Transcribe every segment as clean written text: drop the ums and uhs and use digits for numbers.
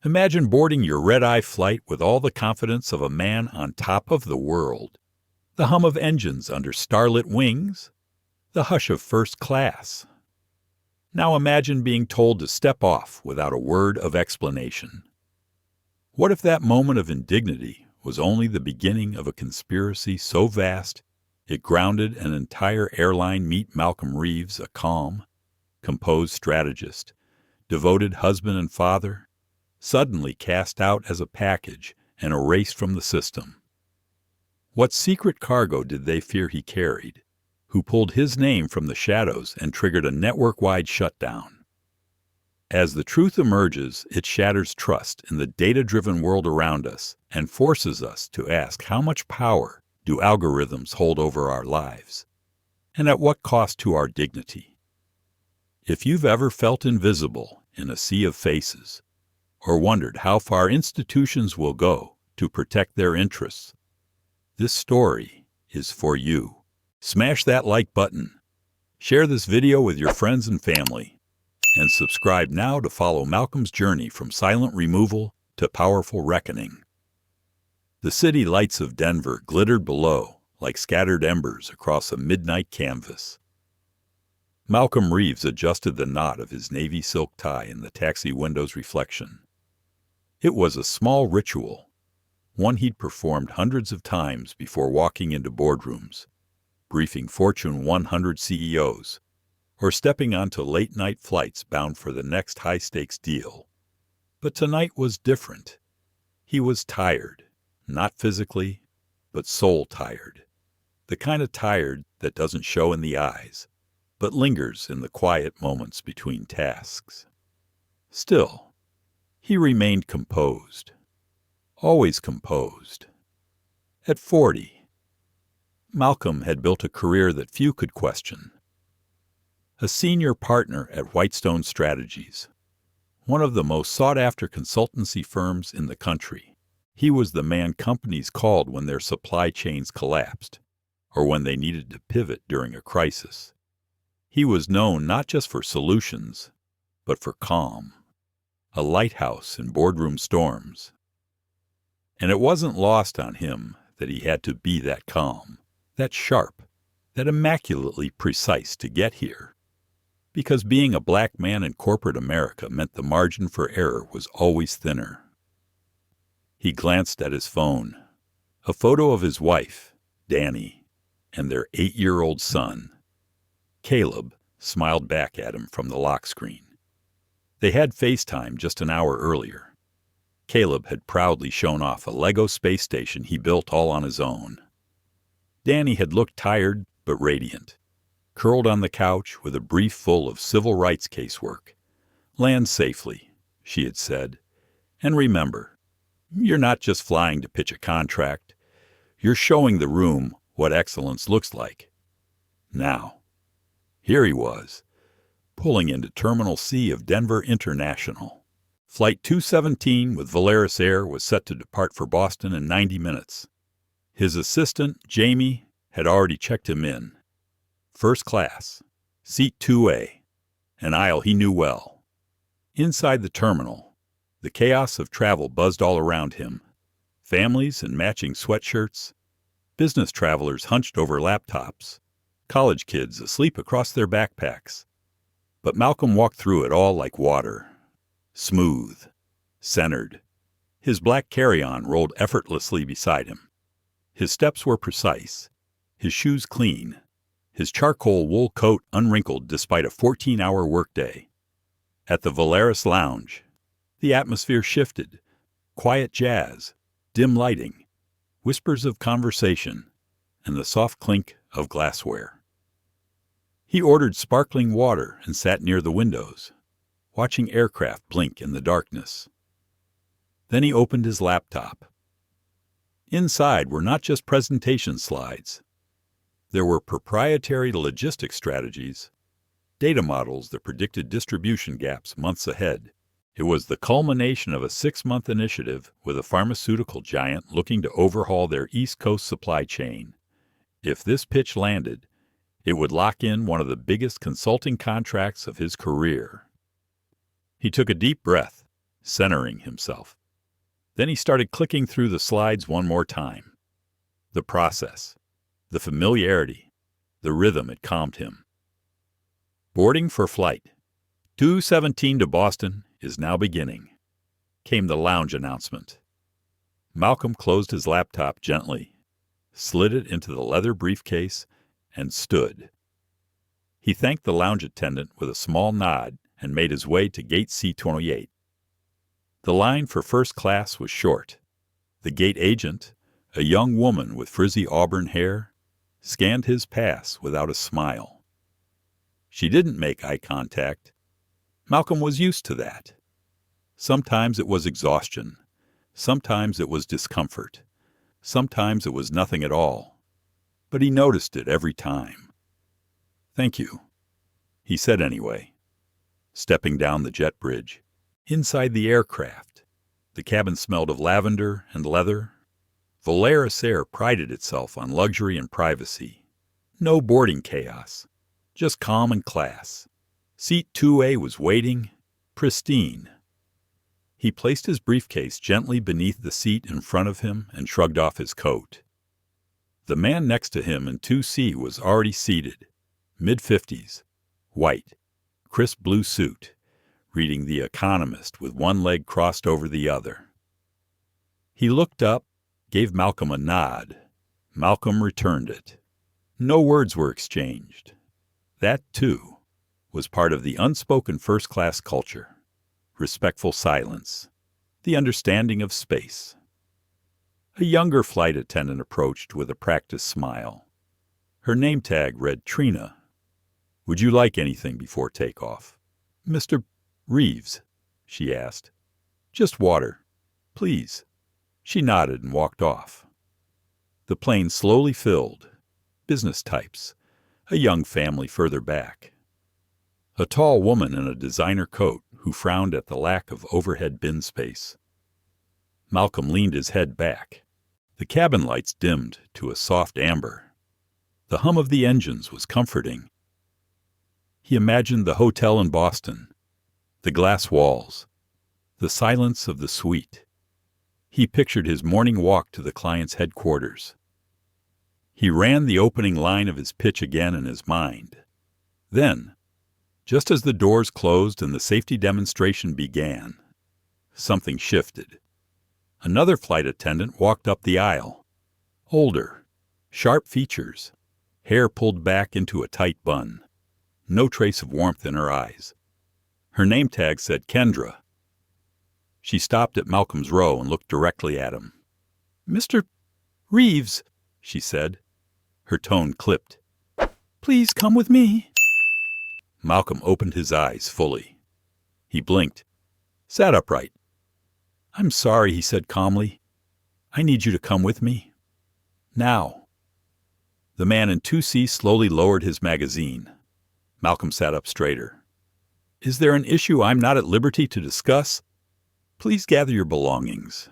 Imagine boarding your red-eye flight with all the confidence of a man on top of the world. The hum of engines under starlit wings, the hush of first class. Now imagine being told to step off without a word of explanation. What if that moment of indignity was only the beginning of a conspiracy so vast it grounded an entire airline? Meet Malcolm Reeves, a calm, composed strategist, devoted husband and father, suddenly cast out as a package and erased from the system. What secret cargo did they fear he carried? Who pulled his name from the shadows and triggered a network-wide shutdown? As the truth emerges, it shatters trust in the data-driven world around us and forces us to ask, how much power do algorithms hold over our lives? And at what cost to our dignity? If you've ever felt invisible in a sea of faces, or wondered how far institutions will go to protect their interests, this story is for you. Smash that like button, share this video with your friends and family, and subscribe now to follow Malcolm's journey from silent removal to powerful reckoning. The city lights of Denver glittered below like scattered embers across a midnight canvas. Malcolm Reeves adjusted the knot of his navy silk tie in the taxi window's reflection. It was a small ritual, one he'd performed hundreds of times before walking into boardrooms, briefing Fortune 100 CEOs, or stepping onto late-night flights bound for the next high-stakes deal. But tonight was different. He was tired, not physically, but soul-tired. The kind of tired that doesn't show in the eyes, but lingers in the quiet moments between tasks. Still, he remained composed. Always composed. At 40, Malcolm had built a career that few could question. A senior partner at Whitestone Strategies, one of the most sought-after consultancy firms in the country. He was the man companies called when their supply chains collapsed, or when they needed to pivot during a crisis. He was known not just for solutions, but for calm, a lighthouse in boardroom storms. And it wasn't lost on him that he had to be that calm, that sharp, that immaculately precise to get here. Because being a black man in corporate America meant the margin for error was always thinner. He glanced at his phone. A photo of his wife, Danny, and their 8-year-old son. Caleb smiled back at him from the lock screen. They had FaceTime just an hour earlier. Caleb had proudly shown off a Lego space station he built all on his own. Danny had looked tired but radiant, curled on the couch with a brief full of civil rights casework. "Land safely," she had said. "And remember, you're not just flying to pitch a contract. You're showing the room what excellence looks like." Now, here he was, pulling into Terminal C of Denver International. Flight 217 with Volaris Air was set to depart for Boston in 90 minutes. His assistant, Jamie, had already checked him in. First class, seat 2A, an aisle he knew well. Inside the terminal, the chaos of travel buzzed all around him. Families in matching sweatshirts, business travelers hunched over laptops, college kids asleep across their backpacks. But Malcolm walked through it all like water. Smooth, centered. His black carry-on rolled effortlessly beside him. His steps were precise, his shoes clean, his charcoal wool coat unwrinkled despite a 14-hour workday. At the Volaris Lounge, the atmosphere shifted. Quiet jazz, dim lighting, whispers of conversation, and the soft clink of glassware. He ordered sparkling water and sat near the windows, watching aircraft blink in the darkness. Then he opened his laptop. Inside were not just presentation slides. There were proprietary logistics strategies, data models that predicted distribution gaps months ahead. It was the culmination of a 6-month initiative with a pharmaceutical giant looking to overhaul their East Coast supply chain. If this pitch landed, it would lock in one of the biggest consulting contracts of his career. He took a deep breath, centering himself. Then he started clicking through the slides one more time. The process, the familiarity, the rhythm had calmed him. Boarding for flight 217 to Boston is now beginning, came the lounge announcement. Malcolm closed his laptop gently, slid it into the leather briefcase, and stood. He thanked the lounge attendant with a small nod and made his way to gate C28. The line for first class was short. The gate agent, a young woman with frizzy auburn hair, scanned his pass without a smile. She didn't make eye contact. Malcolm was used to that. Sometimes it was exhaustion. Sometimes it was discomfort. Sometimes it was nothing at all. But he noticed it every time. "Thank you," he said anyway. Stepping down the jet bridge, inside the aircraft, the cabin smelled of lavender and leather. Volaris Air prided itself on luxury and privacy. No boarding chaos, just calm and class. Seat 2A was waiting, pristine. He placed his briefcase gently beneath the seat in front of him and shrugged off his coat. The man next to him in 2C was already seated, mid-50s, white, crisp blue suit, reading The Economist with one leg crossed over the other. He looked up, gave Malcolm a nod. Malcolm returned it. No words were exchanged. That, too, was part of the unspoken first-class culture. Respectful silence, the understanding of space. A younger flight attendant approached with a practiced smile. Her name tag read Trina. "Would you like anything before takeoff?" "Mr. Reeves," she asked. "Just water, please." She nodded and walked off. The plane slowly filled. Business types. A young family further back. A tall woman in a designer coat who frowned at the lack of overhead bin space. Malcolm leaned his head back. The cabin lights dimmed to a soft amber. The hum of the engines was comforting. He imagined the hotel in Boston, the glass walls, the silence of the suite. He pictured his morning walk to the client's headquarters. He ran the opening line of his pitch again in his mind. Then, just as the doors closed and the safety demonstration began, something shifted. Another flight attendant walked up the aisle. Older, sharp features, hair pulled back into a tight bun. No trace of warmth in her eyes. Her name tag said Kendra. She stopped at Malcolm's row and looked directly at him. "Mr. Reeves," she said. Her tone clipped. "Please come with me." Malcolm opened his eyes fully. He blinked, sat upright. "I'm sorry," he said calmly. "I need you to come with me. Now." The man in 2C slowly lowered his magazine. Malcolm sat up straighter. "Is there an issue I'm not at liberty to discuss? Please gather your belongings."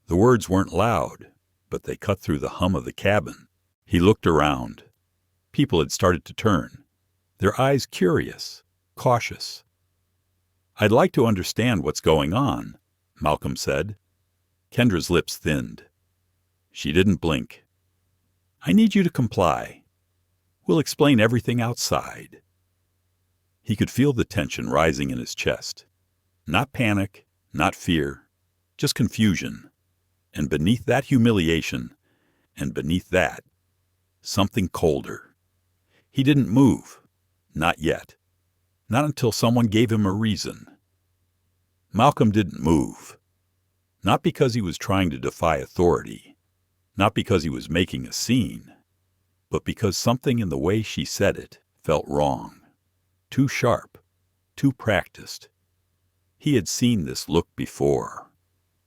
The words weren't loud, but they cut through the hum of the cabin. He looked around. People had started to turn, their eyes curious, cautious. "I'd like to understand what's going on," Malcolm said. Kendra's lips thinned. She didn't blink. "I need you to comply. We'll explain everything outside." He could feel the tension rising in his chest. Not panic, not fear, just confusion. And beneath that humiliation, and beneath that, something colder. He didn't move. Not yet. Not until someone gave him a reason. Malcolm didn't move. Not because he was trying to defy authority. Not because he was making a scene. But because something in the way she said it felt wrong. Too sharp. Too practiced. He had seen this look before.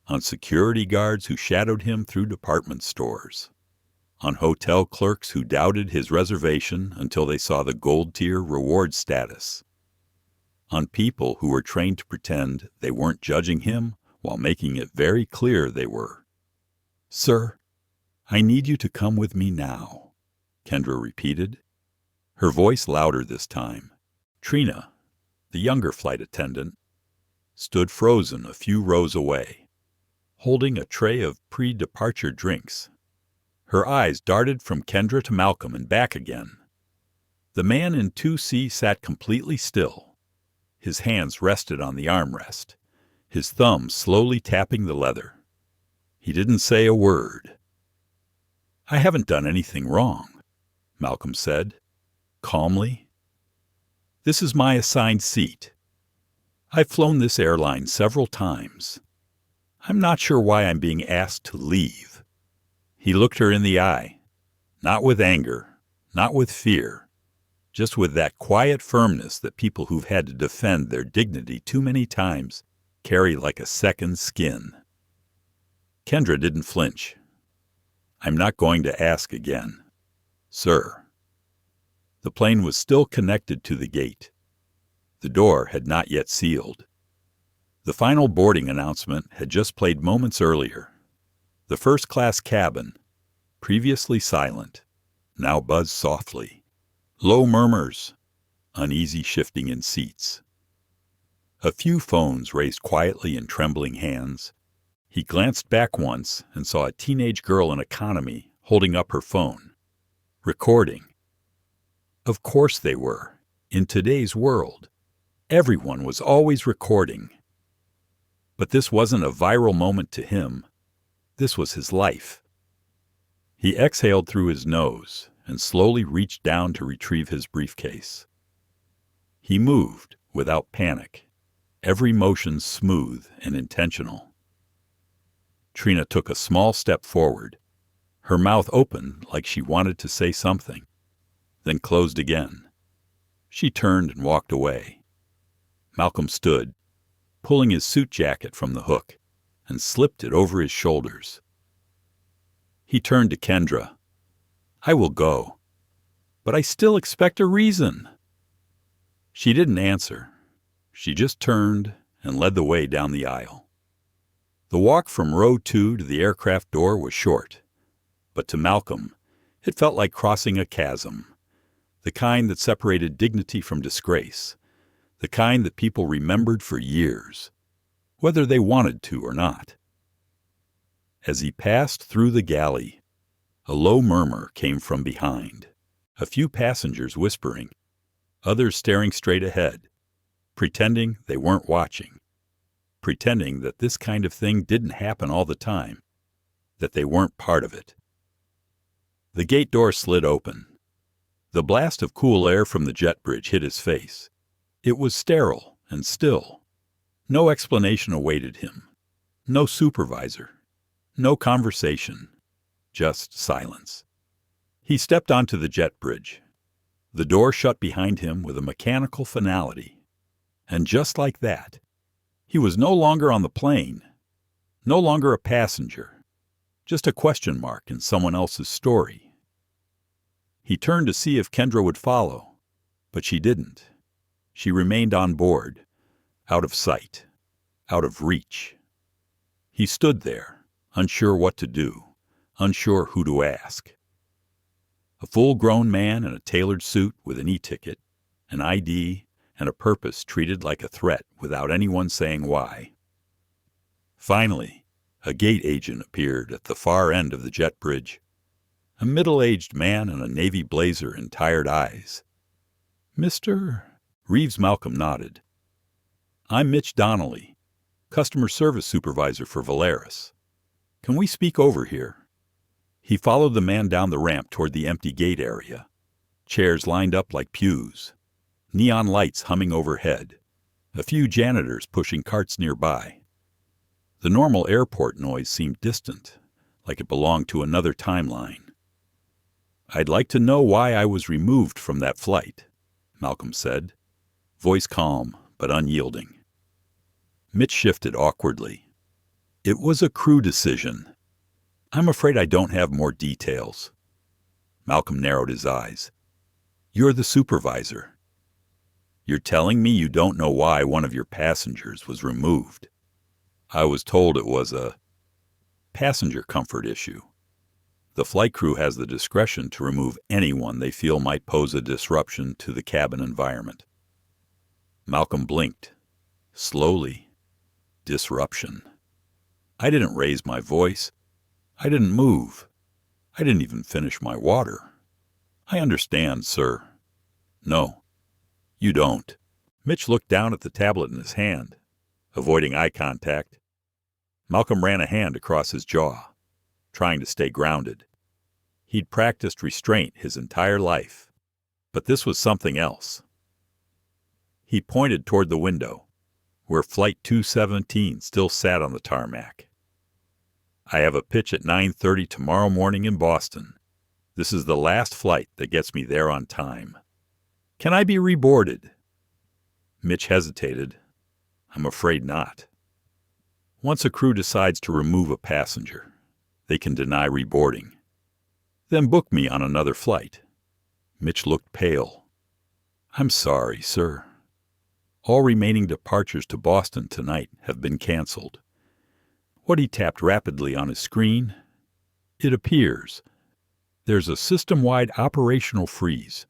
On security guards who shadowed him through department stores. On hotel clerks who doubted his reservation until they saw the gold-tier reward status. On people who were trained to pretend they weren't judging him while making it very clear they were. "Sir, I need you to come with me now," Kendra repeated, her voice louder this time. Trina, the younger flight attendant, stood frozen a few rows away, holding a tray of pre-departure drinks. Her eyes darted from Kendra to Malcolm and back again. The man in 2C sat completely still. His hands rested on the armrest, his thumbs slowly tapping the leather. He didn't say a word. "I haven't done anything wrong," Malcolm said, calmly. "This is my assigned seat. I've flown this airline several times. I'm not sure why I'm being asked to leave." He looked her in the eye, not with anger, not with fear, just with that quiet firmness that people who've had to defend their dignity too many times carry like a second skin. Kendra didn't flinch. "I'm not going to ask again, sir." The plane was still connected to the gate. The door had not yet sealed. The final boarding announcement had just played moments earlier. The first-class cabin, previously silent, now buzzed softly. Low murmurs, uneasy shifting in seats. A few phones raised quietly in trembling hands. He glanced back once and saw a teenage girl in economy holding up her phone, recording. Of course they were. In today's world, everyone was always recording. But this wasn't a viral moment to him. This was his life. He exhaled through his nose and slowly reached down to retrieve his briefcase. He moved without panic, every motion smooth and intentional. Trina took a small step forward, her mouth open like she wanted to say something, then closed again. She turned and walked away. Malcolm stood, pulling his suit jacket from the hook, and slipped it over his shoulders. He turned to Kendra. "I will go, but I still expect a reason." She didn't answer. She just turned and led the way down the aisle. The walk from row 2 to the aircraft door was short, but to Malcolm, it felt like crossing a chasm, the kind that separated dignity from disgrace, the kind that people remembered for years, whether they wanted to or not. As he passed through the galley, a low murmur came from behind, a few passengers whispering, others staring straight ahead, pretending they weren't watching, pretending that this kind of thing didn't happen all the time, that they weren't part of it. The gate door slid open. The blast of cool air from the jet bridge hit his face. It was sterile and still. No explanation awaited him. No supervisor. No conversation. Just silence. He stepped onto the jet bridge. The door shut behind him with a mechanical finality. And just like that, he was no longer on the plane, no longer a passenger, just a question mark in someone else's story. He turned to see if Kendra would follow, but she didn't. She remained on board, out of sight, out of reach. He stood there, unsure what to do, unsure who to ask. A full-grown man in a tailored suit with an e-ticket, an ID, and a purpose treated like a threat without anyone saying why. Finally, a gate agent appeared at the far end of the jet bridge, a middle-aged man in a navy blazer and tired eyes. "Mr. Reeves?" Malcolm nodded. "I'm Mitch Donnelly, customer service supervisor for Valeris. Can we speak over here?" He followed the man down the ramp toward the empty gate area, chairs lined up like pews, neon lights humming overhead, a few janitors pushing carts nearby. The normal airport noise seemed distant, like it belonged to another timeline. "I'd like to know why I was removed from that flight," Malcolm said, voice calm but unyielding. Mitch shifted awkwardly. "It was a crew decision. I'm afraid I don't have more details." Malcolm narrowed his eyes. "You're the supervisor. You're telling me you don't know why one of your passengers was removed?" "I was told it was a passenger comfort issue. The flight crew has the discretion to remove anyone they feel might pose a disruption to the cabin environment." Malcolm blinked, slowly, disruption. I didn't raise my voice. I didn't move. I didn't even finish my water. I understand, sir. No, you don't. Mitch looked down at the tablet in his hand, avoiding eye contact. Malcolm ran a hand across his jaw, trying to stay grounded. He'd practiced restraint his entire life, but this was something else. He pointed toward the window, where Flight 217 still sat on the tarmac. I have a pitch at 9:30 tomorrow morning in Boston. This is the last flight that gets me there on time. Can I be reboarded? Mitch hesitated. I'm afraid not. Once a crew decides to remove a passenger, they can deny reboarding. Then book me on another flight. Mitch looked pale. I'm sorry, sir. All remaining departures to Boston tonight have been canceled. What he tapped rapidly on his screen? It appears there's a system-wide operational freeze.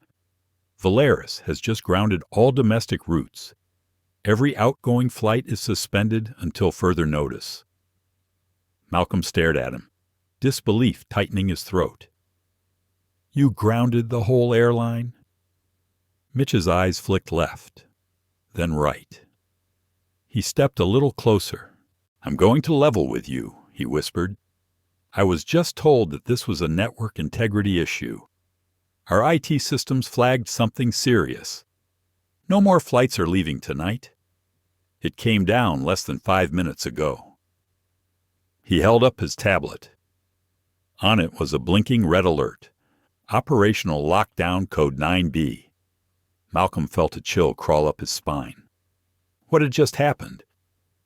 Volaris has just grounded all domestic routes. Every outgoing flight is suspended until further notice. Malcolm stared at him, disbelief tightening his throat. You grounded the whole airline? Mitch's eyes flicked left, then right. He stepped a little closer. I'm going to level with you, he whispered. I was just told that this was a network integrity issue. Our IT systems flagged something serious. No more flights are leaving tonight. It came down less than 5 minutes ago. He held up his tablet. On it was a blinking red alert. Operational Lockdown Code 9B. Malcolm felt a chill crawl up his spine. What had just happened?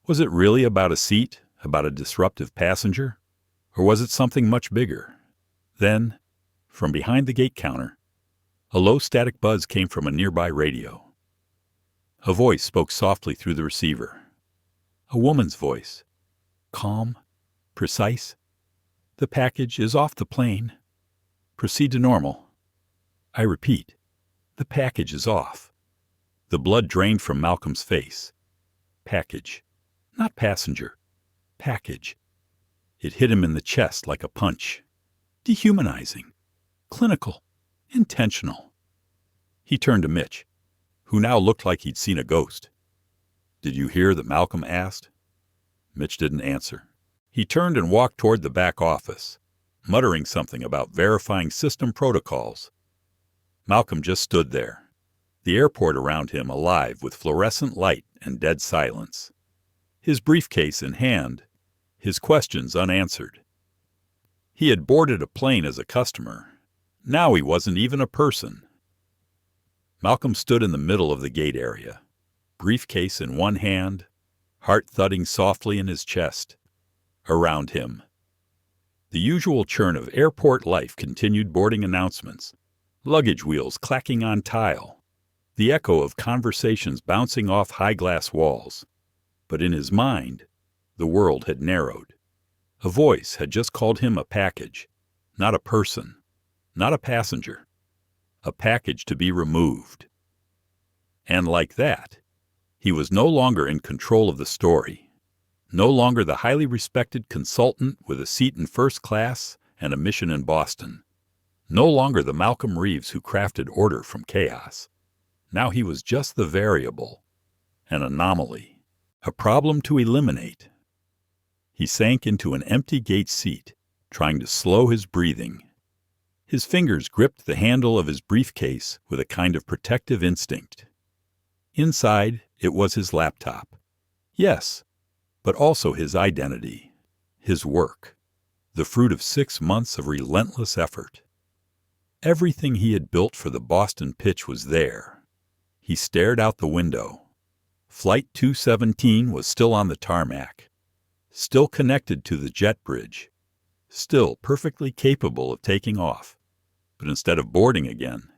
Was it really about a seat, about a disruptive passenger? Or was it something much bigger? Then, from behind the gate counter, a low static buzz came from a nearby radio. A voice spoke softly through the receiver. A woman's voice. Calm, precise. The package is off the plane. Proceed to normal. I repeat, the package is off. The blood drained from Malcolm's face. Package. Not passenger. Package. It hit him in the chest like a punch. Dehumanizing. Clinical. Intentional. He turned to Mitch, who now looked like he'd seen a ghost. Did you hear that Malcolm asked? Mitch didn't answer. He turned and walked toward the back office, muttering something about verifying system protocols. Malcolm just stood there, the airport around him alive with fluorescent light and dead silence. His briefcase in hand, his questions unanswered. He had boarded a plane as a customer. Now he wasn't even a person. Malcolm stood in the middle of the gate area, briefcase in one hand, heart thudding softly in his chest. Around him, the usual churn of airport life continued: boarding announcements, luggage wheels clacking on tile, the echo of conversations bouncing off high glass walls. But in his mind, the world had narrowed. A voice had just called him a package, not a person, not a passenger, a package to be removed. And like that, he was no longer in control of the story, no longer the highly respected consultant with a seat in first class and a mission in Boston, no longer the Malcolm Reeves who crafted order from chaos. Now he was just the variable, an anomaly, a problem to eliminate. He sank into an empty gate seat, trying to slow his breathing. His fingers gripped the handle of his briefcase with a kind of protective instinct. Inside, it was his laptop. Yes, but also his identity, his work, the fruit of 6 months of relentless effort. Everything he had built for the Boston pitch was there. He stared out the window. Flight 217 was still on the tarmac, still connected to the jet bridge, still perfectly capable of taking off. But instead of boarding again,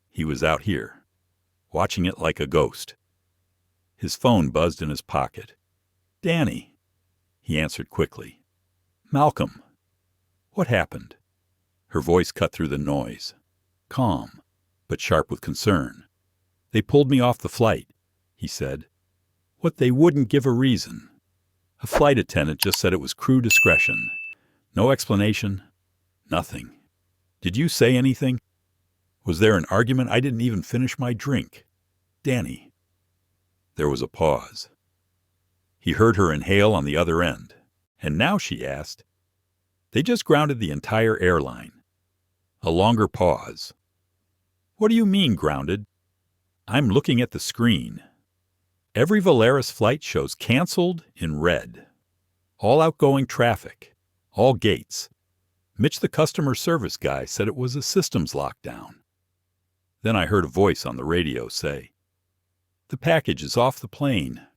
he was out here, watching it like a ghost. His phone buzzed in his pocket. Danny, he answered quickly. Malcolm. What happened? Her voice cut through the noise, calm, but sharp with concern. They pulled me off the flight, he said. What they wouldn't give a reason. A flight attendant just said it was crew discretion. No explanation. Nothing. Did you say anything? Was there an argument? I didn't even finish my drink. Danny. There was a pause. He heard her inhale on the other end. And now she asked, "They just grounded the entire airline." A longer pause. "What do you mean, grounded?" "I'm looking at the screen. Every Volaris flight shows canceled in red. All outgoing traffic. All gates. Mitch, the customer service guy, said it was a systems lockdown." Then I heard a voice on the radio say, "The package is off the plane.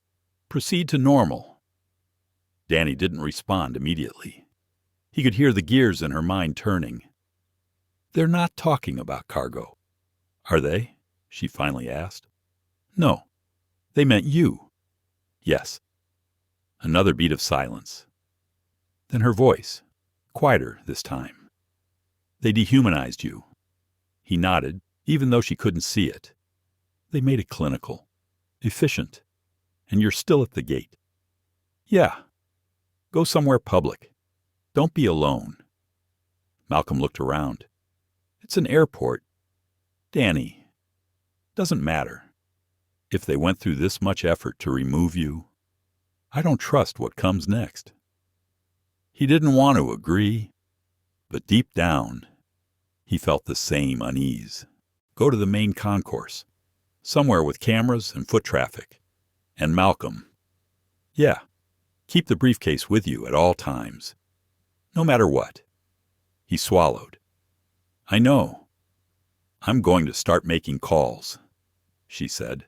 Proceed to normal." Danny didn't respond immediately. He could hear the gears in her mind turning. "They're not talking about cargo." "Are they?" she finally asked. "No. They meant you." "Yes." Another beat of silence. Then her voice, quieter this time. "They dehumanized you." He nodded, even though she couldn't see it. "They made it clinical, efficient, and you're still at the gate." "Yeah. Go somewhere public. Don't be alone." Malcolm looked around. "It's an airport." "Danny, doesn't matter. If they went through this much effort to remove you, I don't trust what comes next." He didn't want to agree, but deep down, he felt the same unease. Go to the main concourse, somewhere with cameras and foot traffic. And Malcolm. Yeah, keep the briefcase with you at all times, no matter what. He swallowed. "I know. I'm going to start making calls," she said.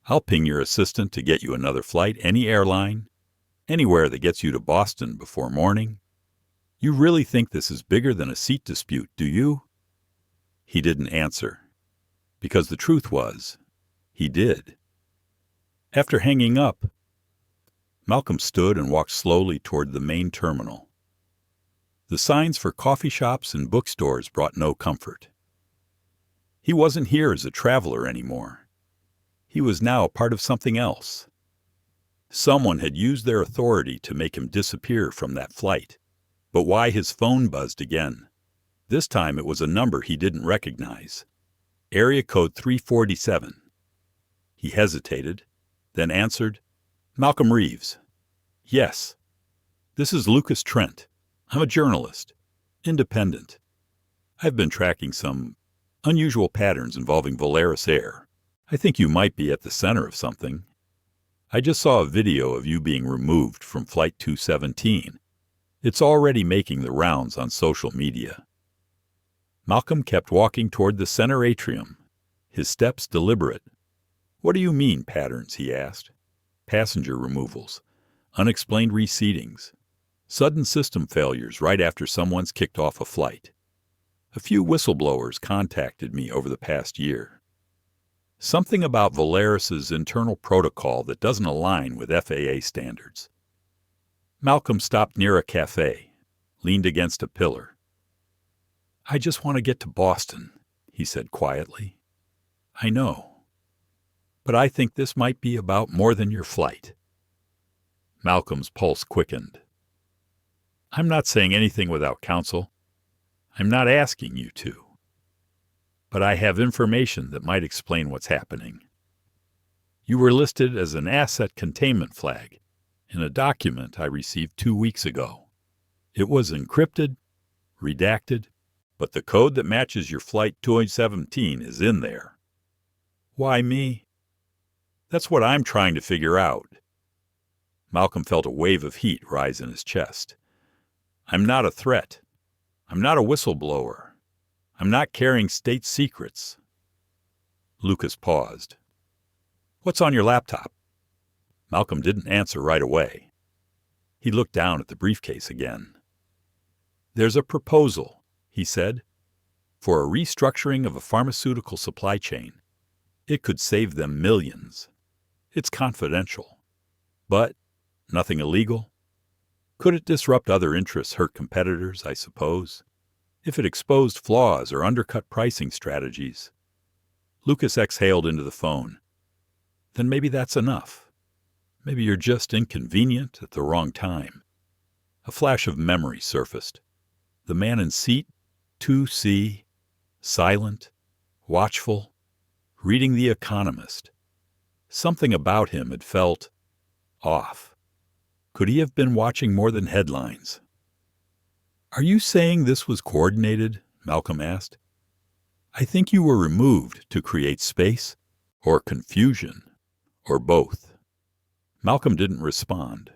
"I'll ping your assistant to get you another flight, any airline, anywhere that gets you to Boston before morning. You really think this is bigger than a seat dispute, do you?" He didn't answer, because the truth was, he did. After hanging up, Malcolm stood and walked slowly toward the main terminal. The signs for coffee shops and bookstores brought no comfort. He wasn't here as a traveler anymore. He was now a part of something else. Someone had used their authority to make him disappear from that flight. But why his phone buzzed again? This time it was a number he didn't recognize. Area code 347. He hesitated, then answered, "Malcolm Reeves." "Yes. This is Lucas Trent. I'm a journalist. Independent. I've been tracking some unusual patterns involving Volaris Air. I think you might be at the center of something. I just saw a video of you being removed from Flight 217. It's already making the rounds on social media." Malcolm kept walking toward the center atrium, his steps deliberate. "What do you mean, patterns?" he asked. "Passenger removals, unexplained reseatings, sudden system failures right after someone's kicked off a flight. A few whistleblowers contacted me over the past year. Something about Volaris's internal protocol that doesn't align with FAA standards." Malcolm stopped near a cafe, leaned against a pillar. "I just want to get to Boston," he said quietly. "I know. But I think this might be about more than your flight." Malcolm's pulse quickened. "I'm not saying anything without counsel. I'm not asking you to. But I have information that might explain what's happening. You were listed as an asset containment flag in a document I received 2 weeks ago. It was encrypted, redacted, but the code that matches your Flight 217 is in there." "Why me?" "That's what I'm trying to figure out." Malcolm felt a wave of heat rise in his chest. "I'm not a threat. I'm not a whistleblower. I'm not carrying state secrets." Lucas paused. "What's on your laptop?" Malcolm didn't answer right away. He looked down at the briefcase again. "There's a proposal," he said, "for a restructuring of a pharmaceutical supply chain. It could save them millions. It's confidential. But nothing illegal. Could it disrupt other interests, hurt competitors, I suppose? If it exposed flaws or undercut pricing strategies." Lucas exhaled into the phone. "Then maybe that's enough." Maybe you're just inconvenient at the wrong time. A flash of memory surfaced. The man in seat 2C, silent, watchful, reading The Economist. Something about him had felt off. Could he have been watching more than headlines? "Are you saying this was coordinated?" Malcolm asked. "I think you were removed to create space, or confusion, or both." Malcolm didn't respond.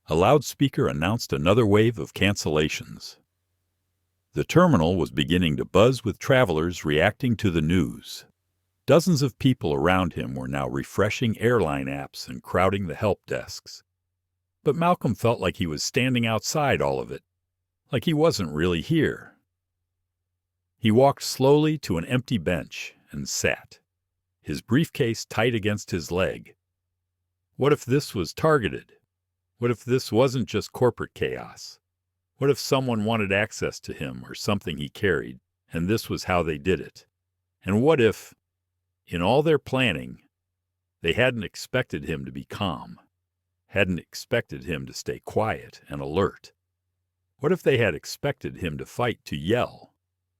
A loudspeaker announced another wave of cancellations. The terminal was beginning to buzz with travelers reacting to the news. Dozens of people around him were now refreshing airline apps and crowding the help desks. But Malcolm felt like he was standing outside all of it, like he wasn't really here. He walked slowly to an empty bench and sat, his briefcase tight against his leg. What if this was targeted? What if this wasn't just corporate chaos? What if someone wanted access to him or something he carried, and this was how they did it? And what if, in all their planning, they hadn't expected him to be calm, hadn't expected him to stay quiet and alert? What if they had expected him to fight, to yell,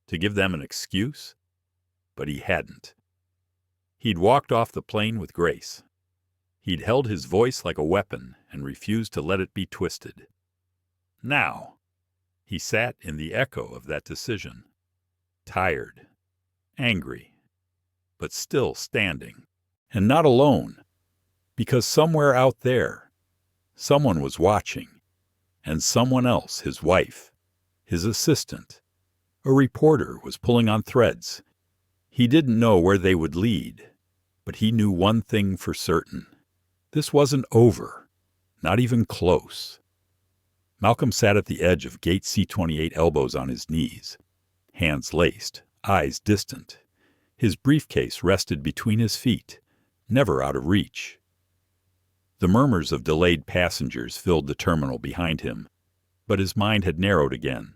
to give them an excuse? But he hadn't. He'd walked off the plane with grace. He'd held his voice like a weapon and refused to let it be twisted. Now, he sat in the echo of that decision, tired, angry, but still standing, and not alone, because somewhere out there, someone was watching, and someone else, his wife, his assistant, a reporter, was pulling on threads. He didn't know where they would lead, but he knew one thing for certain. This wasn't over, not even close. Malcolm sat at the edge of Gate C-28, elbows on his knees, hands laced, eyes distant. His briefcase rested between his feet, never out of reach. The murmurs of delayed passengers filled the terminal behind him, but his mind had narrowed again.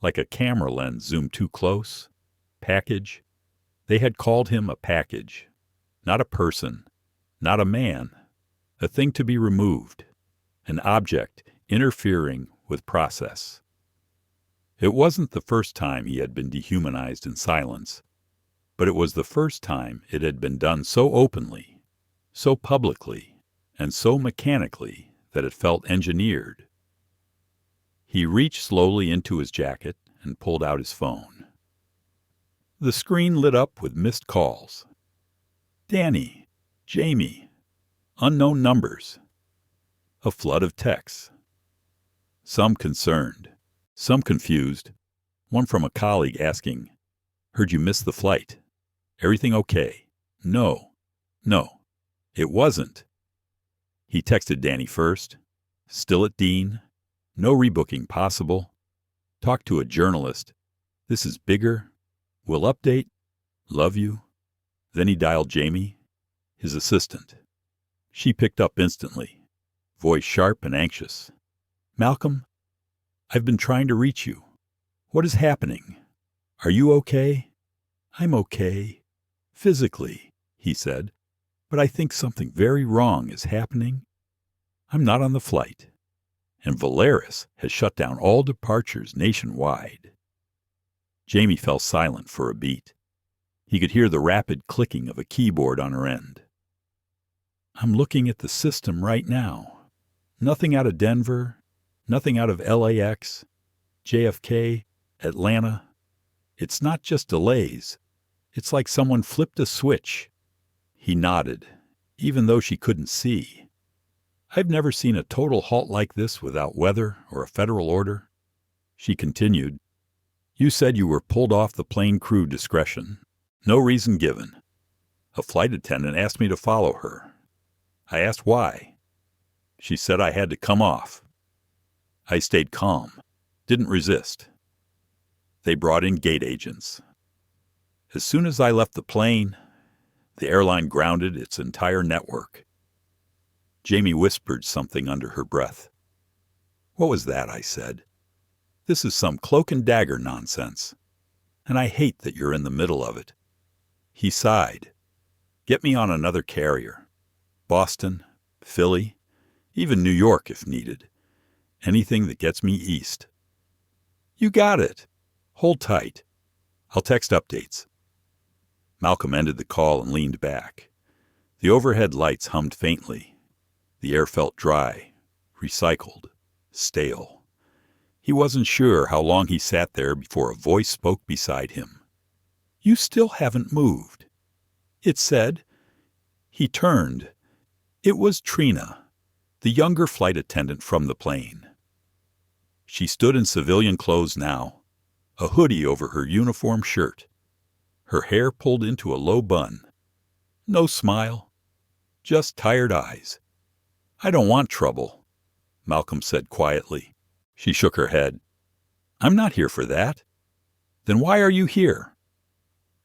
Like a camera lens zoomed too close. Package. They had called him a package. Not a person, not a man. A thing to be removed. An object interfering with process. It wasn't the first time he had been dehumanized in silence, but it was the first time it had been done so openly, so publicly, and so mechanically that it felt engineered. He reached slowly into his jacket and pulled out his phone. The screen lit up with missed calls. Danny, Jamie, unknown numbers. A flood of texts. Some concerned, some confused, one from a colleague asking, "Heard you missed the flight. Everything okay?" No, it wasn't. He texted Danny first. Still at Dean. No rebooking possible. Talked to a journalist. This is bigger. Will update. Love you. Then he dialed Jamie, his assistant. She picked up instantly, voice sharp and anxious. "Malcolm, I've been trying to reach you. What is happening? Are you okay?" "I'm okay. Physically," he said, "but I think something very wrong is happening. I'm not on the flight, and Valeris has shut down all departures nationwide." Jamie fell silent for a beat. He could hear the rapid clicking of a keyboard on her end. "I'm looking at the system right now. Nothing out of Denver, nothing out of LAX, JFK, Atlanta. It's not just delays. It's like someone flipped a switch." He nodded, even though she couldn't see. "I've never seen a total halt like this without weather or a federal order." She continued, "You said you were pulled off the plane crew discretion. No reason given. A flight attendant asked me to follow her. I asked why. She said I had to come off. I stayed calm, didn't resist. They brought in gate agents. As soon as I left the plane, the airline grounded its entire network." Jamie whispered something under her breath. "What was that?" I said. "This is some cloak and dagger nonsense, and I hate that you're in the middle of it." He sighed. "Get me on another carrier. Boston, Philly, even New York if needed. Anything that gets me east. You got it. Hold tight. I'll text updates. Malcolm ended the call and leaned back. The overhead lights hummed faintly. The air felt dry, recycled, stale. He wasn't sure how long he sat there before a voice spoke beside him. You still haven't moved, it said. He turned. It was Trina, the younger flight attendant from the plane. She stood in civilian clothes now, a hoodie over her uniform shirt, her hair pulled into a low bun. No smile, just tired eyes. I don't want trouble, Malcolm said quietly. She shook her head. I'm not here for that. Then why are you here?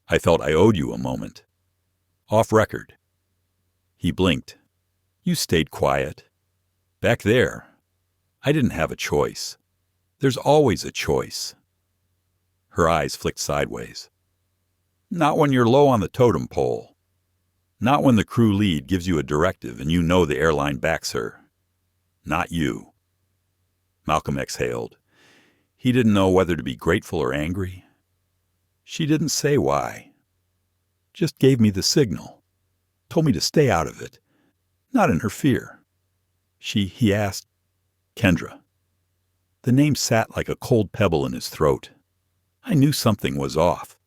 I felt I owed you a moment. Off record. He blinked. You stayed quiet. Back there. I didn't have a choice. There's always a choice. Her eyes flicked sideways. Not when you're low on the totem pole. Not when the crew lead gives you a directive and you know the airline backs her. Not you. Malcolm exhaled. He didn't know whether to be grateful or angry. She didn't say why. Just gave me the signal. Told me to stay out of it. Not interfere. He asked, Kendra. The name sat like a cold pebble in his throat. I knew something was off.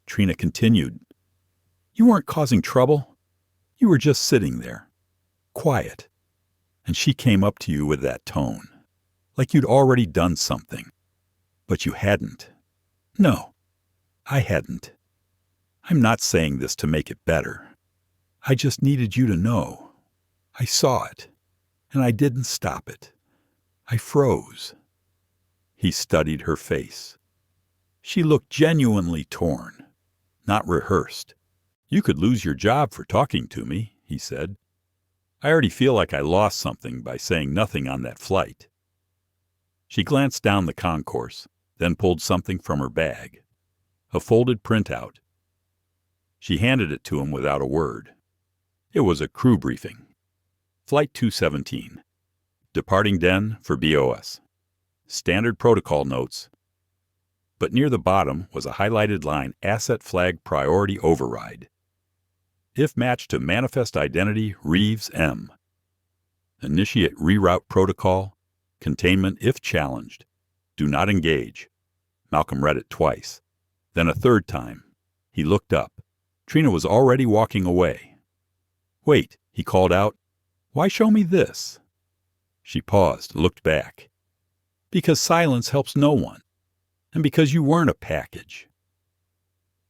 Trina continued. You weren't causing trouble. You were just sitting there, quiet. And she came up to you with that tone, like you'd already done something. But you hadn't. No, I hadn't. I'm not saying this to make it better. I just needed you to know. I saw it, and I didn't stop it. I froze. He studied her face. She looked genuinely torn, not rehearsed. You could lose your job for talking to me, he said. I already feel like I lost something by saying nothing on that flight. She glanced down the concourse, then pulled something from her bag. A folded printout. She handed it to him without a word. It was a crew briefing. Flight 217. Departing den for BOS. Standard protocol notes. But near the bottom was a highlighted line, Asset Flag Priority Override. If matched to Manifest Identity Reeves M. Initiate reroute protocol. Containment if challenged. Do not engage. Malcolm read it twice. Then a third time. He looked up. Trina was already walking away. Wait, he called out. Why show me this? She paused, looked back. Because silence helps no one. And because you weren't a package.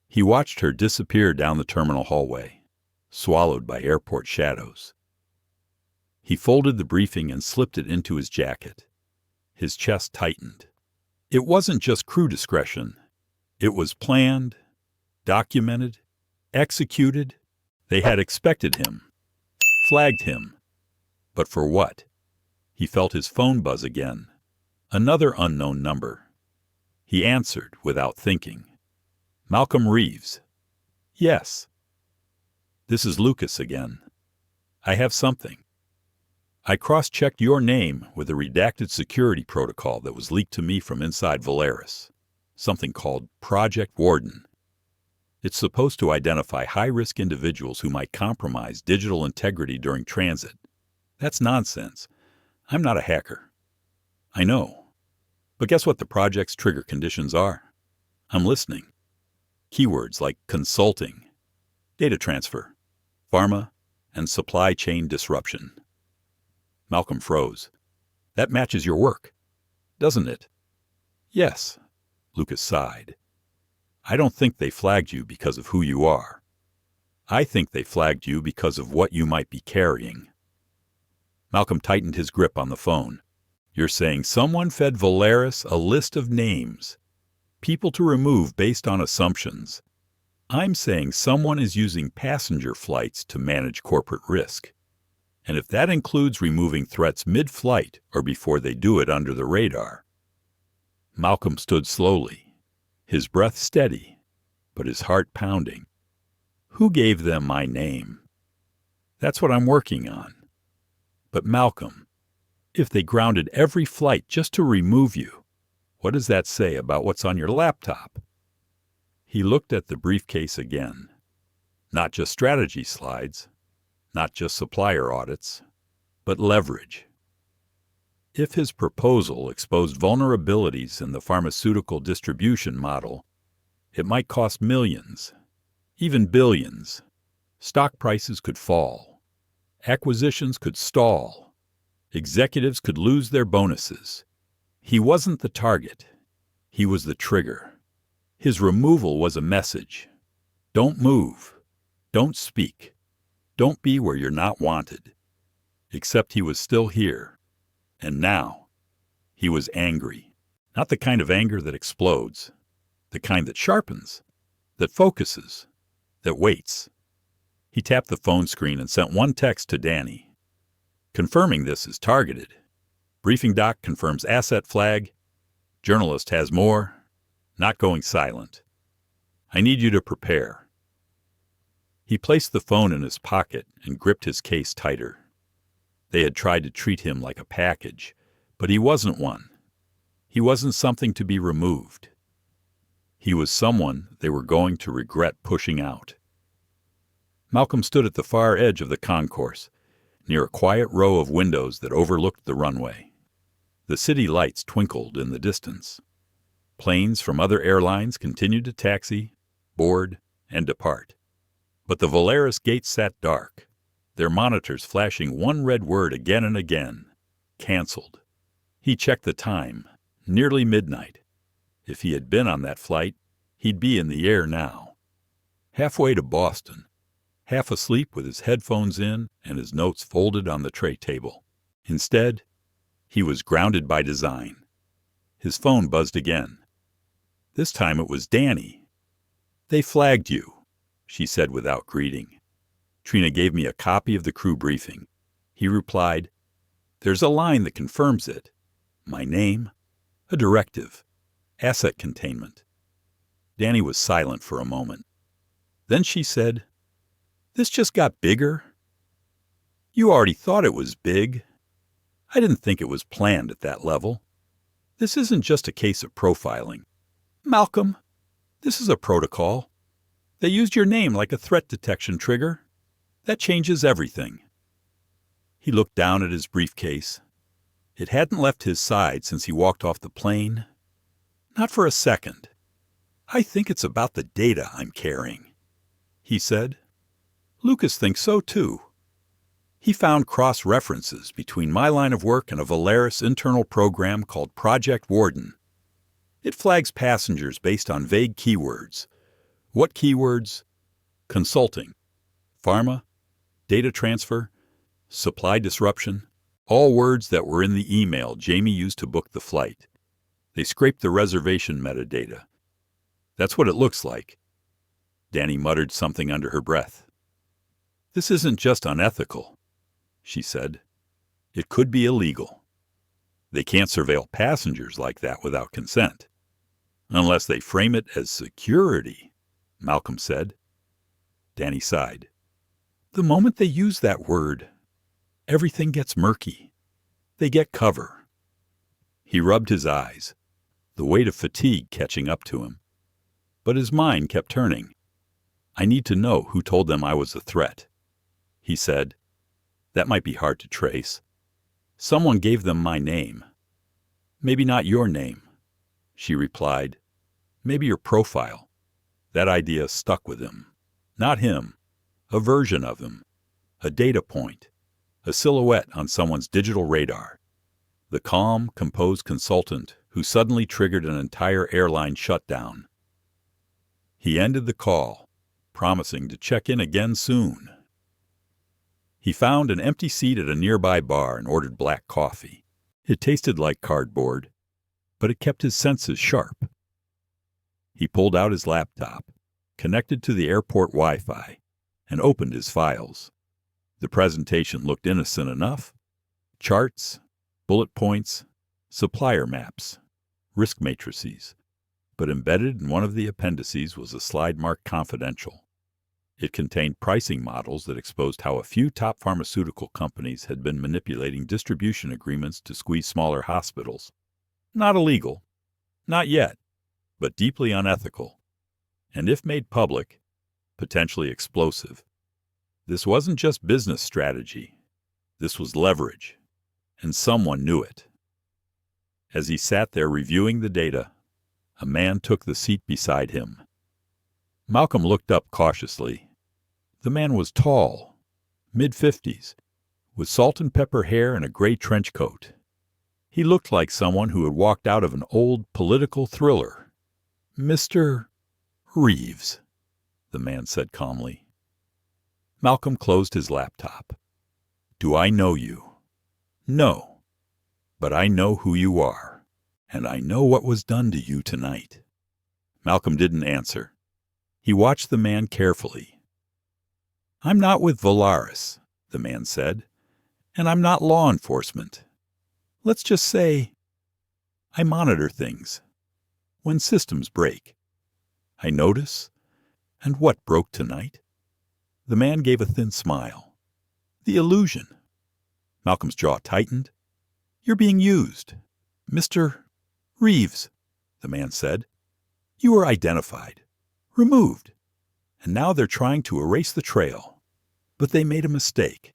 He watched her disappear down the terminal hallway, swallowed by airport shadows. He folded the briefing and slipped it into his jacket. His chest tightened. It wasn't just crew discretion. It was planned, documented, executed. They had expected him, flagged him. But for what? He felt his phone buzz again. Another unknown number. He answered without thinking. Malcolm Reeves. Yes. This is Lucas again. I have something. I cross-checked your name with a redacted security protocol that was leaked to me from inside Volaris. Something called Project Warden. It's supposed to identify high-risk individuals who might compromise digital integrity during transit. That's nonsense. I'm not a hacker. I know. But guess what the project's trigger conditions are? I'm listening. Keywords like consulting, data transfer, pharma, and supply chain disruption. Malcolm froze. That matches your work, doesn't it? Yes, Lucas sighed. I don't think they flagged you because of who you are. I think they flagged you because of what you might be carrying. Malcolm tightened his grip on the phone. You're saying someone fed Volaris a list of names, people to remove based on assumptions. I'm saying someone is using passenger flights to manage corporate risk. And if that includes removing threats mid-flight or before they do it under the radar. Malcolm stood slowly, his breath steady, but his heart pounding. Who gave them my name? That's what I'm working on. But Malcolm, if they grounded every flight just to remove you, what does that say about what's on your laptop? He looked at the briefcase again. Not just strategy slides, not just supplier audits, but leverage. If his proposal exposed vulnerabilities in the pharmaceutical distribution model, it might cost millions, even billions. Stock prices could fall. Acquisitions could stall. Executives could lose their bonuses. He wasn't the target. He was the trigger. His removal was a message. Don't move. Don't speak. Don't be where you're not wanted. Except he was still here. And now, he was angry. Not the kind of anger that explodes. The kind that sharpens, that focuses, that waits. He tapped the phone screen and sent one text to Danny. Confirming this is targeted. Briefing doc confirms asset flag. Journalist has more. Not going silent. I need you to prepare. He placed the phone in his pocket and gripped his case tighter. They had tried to treat him like a package, but he wasn't one. He wasn't something to be removed. He was someone they were going to regret pushing out. Malcolm stood at the far edge of the concourse, near a quiet row of windows that overlooked the runway. The city lights twinkled in the distance. Planes from other airlines continued to taxi, board, and depart. But the Volaris gates sat dark, their monitors flashing one red word again and again: canceled. He checked the time, nearly midnight. If he had been on that flight, he'd be in the air now. Halfway to Boston, half asleep with his headphones in and his notes folded on the tray table. Instead, he was grounded by design. His phone buzzed again. This time it was Danny. They flagged you, she said without greeting. Trina gave me a copy of the crew briefing. He replied, there's a line that confirms it. My name, a directive, asset containment. Danny was silent for a moment. Then she said, this just got bigger. You already thought it was big. I didn't think it was planned at that level. This isn't just a case of profiling. Malcolm, this is a protocol. They used your name like a threat detection trigger. That changes everything. He looked down at his briefcase. It hadn't left his side since he walked off the plane. Not for a second. I think it's about the data I'm carrying, he said. Lucas thinks so too. He found cross-references between my line of work and a Volaris internal program called Project Warden. It flags passengers based on vague keywords. What keywords? Consulting, pharma, data transfer, supply disruption, all words that were in the email Jamie used to book the flight. They scraped the reservation metadata. That's what it looks like. Danny muttered something under her breath. This isn't just unethical, she said. It could be illegal. They can't surveil passengers like that without consent. Unless they frame it as security, Malcolm said. Danny sighed. The moment they use that word, everything gets murky. They get cover. He rubbed his eyes, the weight of fatigue catching up to him. But his mind kept turning. I need to know who told them I was a threat, he said. That might be hard to trace. Someone gave them my name. Maybe not your name, she replied. Maybe your profile. That idea stuck with him. Not him. A version of him. A data point. A silhouette on someone's digital radar. The calm, composed consultant who suddenly triggered an entire airline shutdown. He ended the call, promising to check in again soon. He found an empty seat at a nearby bar and ordered black coffee. It tasted like cardboard, but it kept his senses sharp. He pulled out his laptop, connected to the airport Wi-Fi, and opened his files. The presentation looked innocent enough. Charts, bullet points, supplier maps, risk matrices. But embedded in one of the appendices was a slide marked confidential. It contained pricing models that exposed how a few top pharmaceutical companies had been manipulating distribution agreements to squeeze smaller hospitals. Not illegal. Not yet. But deeply unethical. And if made public, potentially explosive. This wasn't just business strategy. This was leverage. And someone knew it. As he sat there reviewing the data, a man took the seat beside him. Malcolm looked up cautiously. The man was tall, mid-50s, with salt and pepper hair and a gray trench coat. He looked like someone who had walked out of an old political thriller. "Mr. Reeves," the man said calmly. Malcolm closed his laptop. "Do I know you?" "No. But I know who you are, and I know what was done to you tonight." Malcolm didn't answer. He watched the man carefully. "I'm not with Valaris," the man said, "and I'm not law enforcement. Let's just say I monitor things. When systems break, I notice. And what broke tonight?" The man gave a thin smile. "The illusion." Malcolm's jaw tightened. "You're being used. Mr. Reeves," the man said. "You were identified, removed, and now they're trying to erase the trail. But they made a mistake.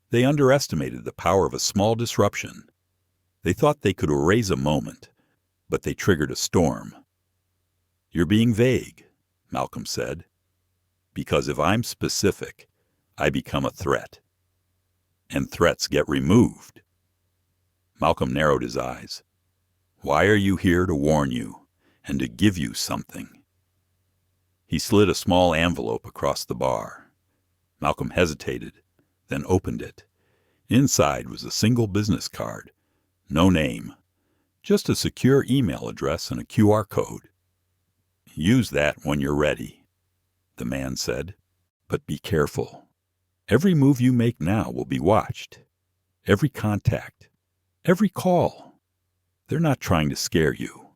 They underestimated the power of a small disruption. They thought they could erase a moment, but they triggered a storm." "You're being vague," Malcolm said. "Because if I'm specific, I become a threat. And threats get removed." Malcolm narrowed his eyes. "Why are you here to warn you and to give you something?" He slid a small envelope across the bar. Malcolm hesitated, then opened it. Inside was a single business card. No name. Just a secure email address and a QR code. "Use that when you're ready," the man said. "But be careful. Every move you make now will be watched. Every contact. Every call. They're not trying to scare you.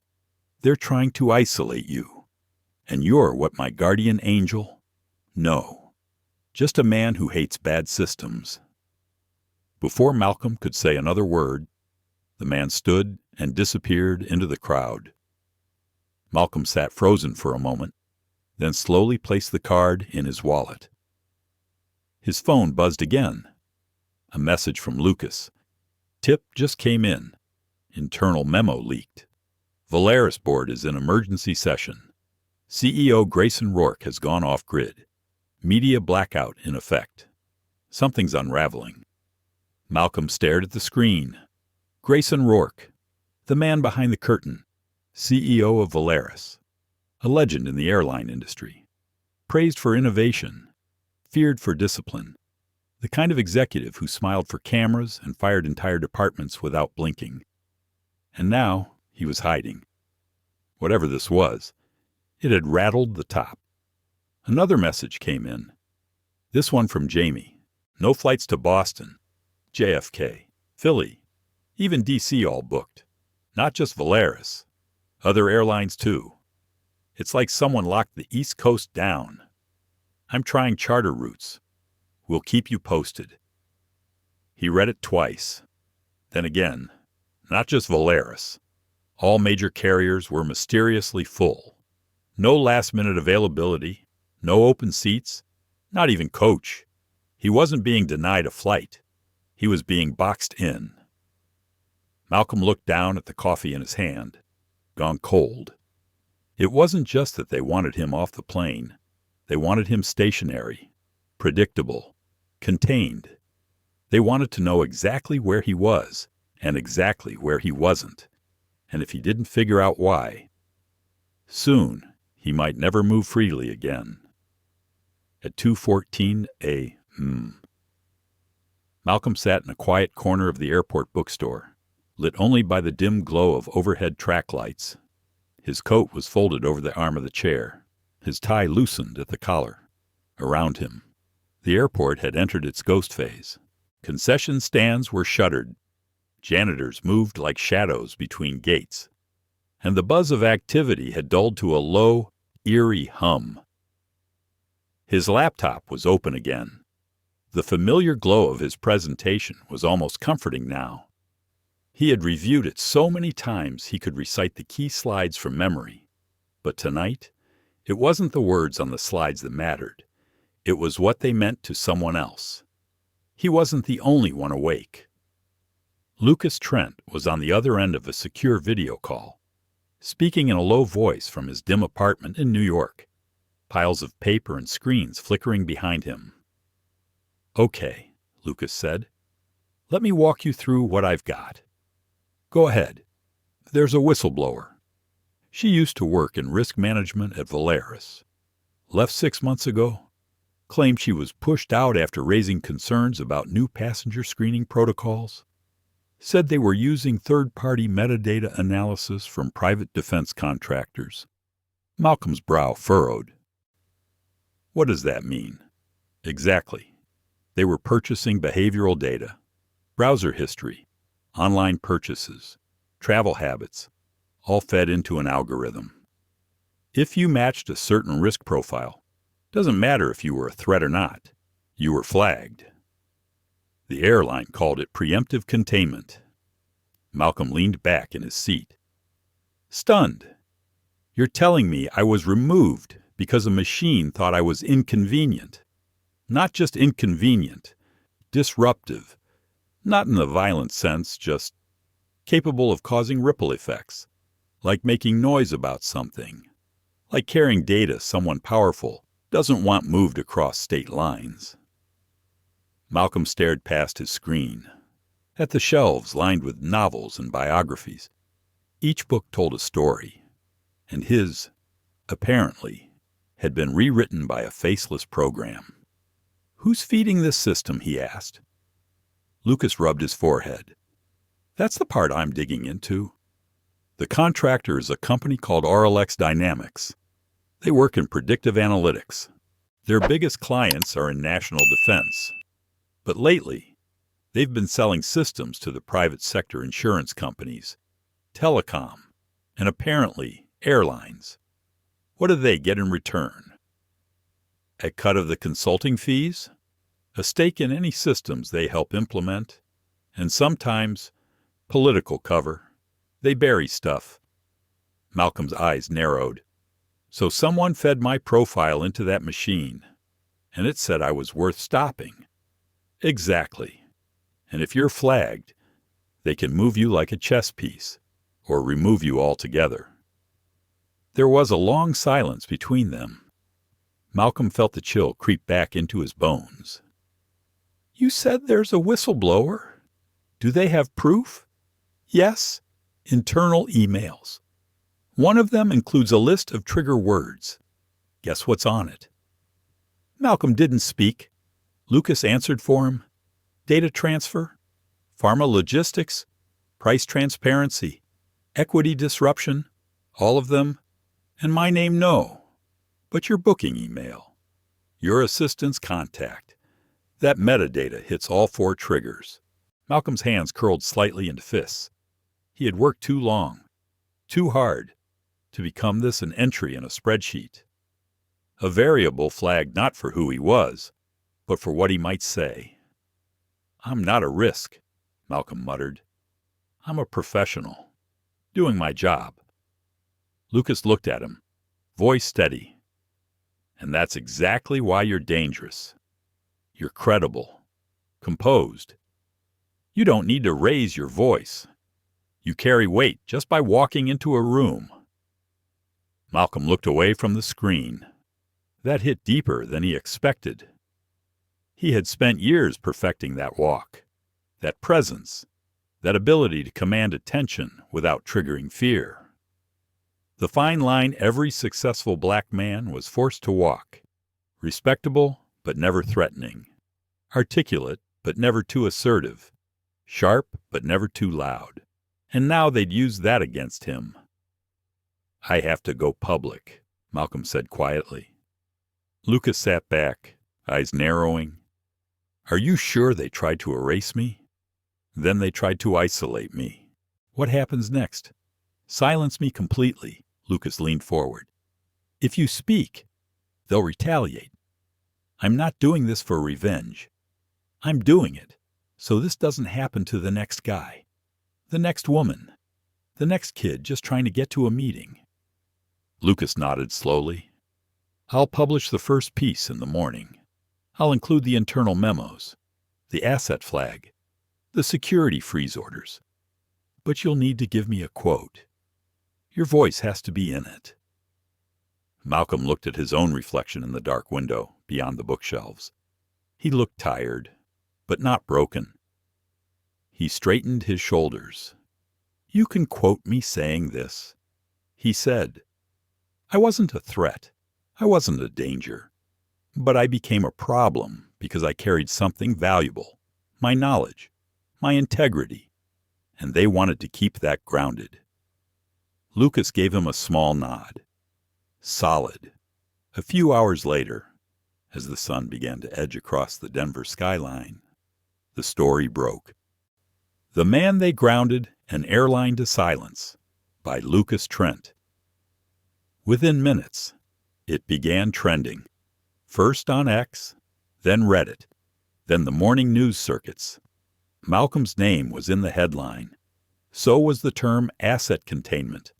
They're trying to isolate you. And you're what my guardian angel? No. Just a man who hates bad systems." Before Malcolm could say another word, the man stood and disappeared into the crowd. Malcolm sat frozen for a moment, then slowly placed the card in his wallet. His phone buzzed again. A message from Lucas. "Tip just came in. Internal memo leaked. Valaris board is in emergency session. CEO Grayson Rourke has gone off-grid. Media blackout in effect. Something's unraveling." Malcolm stared at the screen. Grayson Rourke, the man behind the curtain, CEO of Valaris, a legend in the airline industry, praised for innovation, feared for discipline, the kind of executive who smiled for cameras and fired entire departments without blinking. And now he was hiding. Whatever this was, it had rattled the top. Another message came in. This one from Jamie. "No flights to Boston, JFK, Philly, even DC all booked. Not just Valaris. Other airlines too. It's like someone locked the East Coast down. I'm trying charter routes. We'll keep you posted." He read it twice. Then again, not just Valaris. All major carriers were mysteriously full. No last-minute availability, no open seats, not even coach. He wasn't being denied a flight. He was being boxed in. Malcolm looked down at the coffee in his hand, gone cold. It wasn't just that they wanted him off the plane. They wanted him stationary, predictable, contained. They wanted to know exactly where he was and exactly where he wasn't, and if he didn't figure out why, soon he might never move freely again. At 2:14 a.m. Malcolm sat in a quiet corner of the airport bookstore, lit only by the dim glow of overhead track lights. His coat was folded over the arm of the chair, his tie loosened at the collar. Around him, the airport had entered its ghost phase. Concession stands were shuttered. Janitors moved like shadows between gates. And the buzz of activity had dulled to a low, eerie hum. His laptop was open again. The familiar glow of his presentation was almost comforting now. He had reviewed it so many times he could recite the key slides from memory. But tonight, it wasn't the words on the slides that mattered. It was what they meant to someone else. He wasn't the only one awake. Lucas Trent was on the other end of a secure video call, speaking in a low voice from his dim apartment in New York, piles of paper and screens flickering behind him. "Okay," Lucas said. "Let me walk you through what I've got. Go ahead. There's a whistleblower. She used to work in risk management at Valaris. Left 6 months ago. Claimed she was pushed out after raising concerns about new passenger screening protocols. Said they were using third-party metadata analysis from private defense contractors." Malcolm's brow furrowed. "What does that mean?" "Exactly. They were purchasing behavioral data, browser history, online purchases, travel habits, all fed into an algorithm. If you matched a certain risk profile, doesn't matter if you were a threat or not, you were flagged. The airline called it preemptive containment." Malcolm leaned back in his seat, stunned. "You're telling me I was removed because a machine thought I was inconvenient. Not just inconvenient, disruptive. Not in the violent sense, just capable of causing ripple effects, like making noise about something, like carrying data someone powerful doesn't want moved across state lines." Malcolm stared past his screen, at the shelves lined with novels and biographies. Each book told a story, and his, apparently, had been rewritten by a faceless program. "Who's feeding this system?" he asked. Lucas rubbed his forehead. "That's the part I'm digging into. The contractor is a company called RLX Dynamics. They work in predictive analytics. Their biggest clients are in national defense. But lately, they've been selling systems to the private sector insurance companies, telecom, and apparently airlines. What do they get in return? A cut of the consulting fees, a stake in any systems they help implement, and sometimes political cover. They bury stuff." Malcolm's eyes narrowed. "So someone fed my profile into that machine, and it said I was worth stopping." "Exactly. And if you're flagged, they can move you like a chess piece, or remove you altogether." There was a long silence between them. Malcolm felt the chill creep back into his bones. "You said there's a whistleblower. Do they have proof?" "Yes. Internal emails. One of them includes a list of trigger words. Guess what's on it?" Malcolm didn't speak. Lucas answered for him. "Data transfer, pharma logistics, price transparency, equity disruption, all of them, and my name no. But your booking email, your assistant's contact, that metadata hits all 4 triggers." Malcolm's hands curled slightly into fists. He had worked too long, too hard, to become this an entry in a spreadsheet. A variable flagged not for who he was, but for what he might say. "I'm not a risk," Malcolm muttered. "I'm a professional, doing my job." Lucas looked at him, voice steady. "And that's exactly why you're dangerous. You're credible, composed. You don't need to raise your voice. You carry weight just by walking into a room." Malcolm looked away from the screen. That hit deeper than he expected. He had spent years perfecting that walk, that presence, that ability to command attention without triggering fear. The fine line every successful black man was forced to walk. Respectable, but never threatening. Articulate, but never too assertive. Sharp, but never too loud. And now they'd use that against him. "I have to go public," Malcolm said quietly. Lucas sat back, eyes narrowing. "Are you sure they tried to erase me? Then they tried to isolate me. What happens next? Silence me completely." Lucas leaned forward. "If you speak, they'll retaliate. I'm not doing this for revenge. I'm doing it so this doesn't happen to the next guy, the next woman, the next kid just trying to get to a meeting. Lucas nodded slowly. I'll publish the first piece in the morning. I'll include the internal memos, the asset flag, the security freeze orders. But you'll need to give me a quote. Your voice has to be in it. Malcolm looked at his own reflection in the dark window beyond the bookshelves. He looked tired, but not broken. He straightened his shoulders. You can quote me saying this, he said. I wasn't a threat. I wasn't a danger. But I became a problem because I carried something valuable, my knowledge, my integrity, and they wanted to keep that grounded. Lucas gave him a small nod. Solid. A few hours later, as the sun began to edge across the Denver skyline, the story broke. The Man They Grounded, An Airline to Silence, by Lucas Trent. Within minutes, it began trending. First on X, then Reddit, then the morning news circuits. Malcolm's name was in the headline. So was the term asset containment.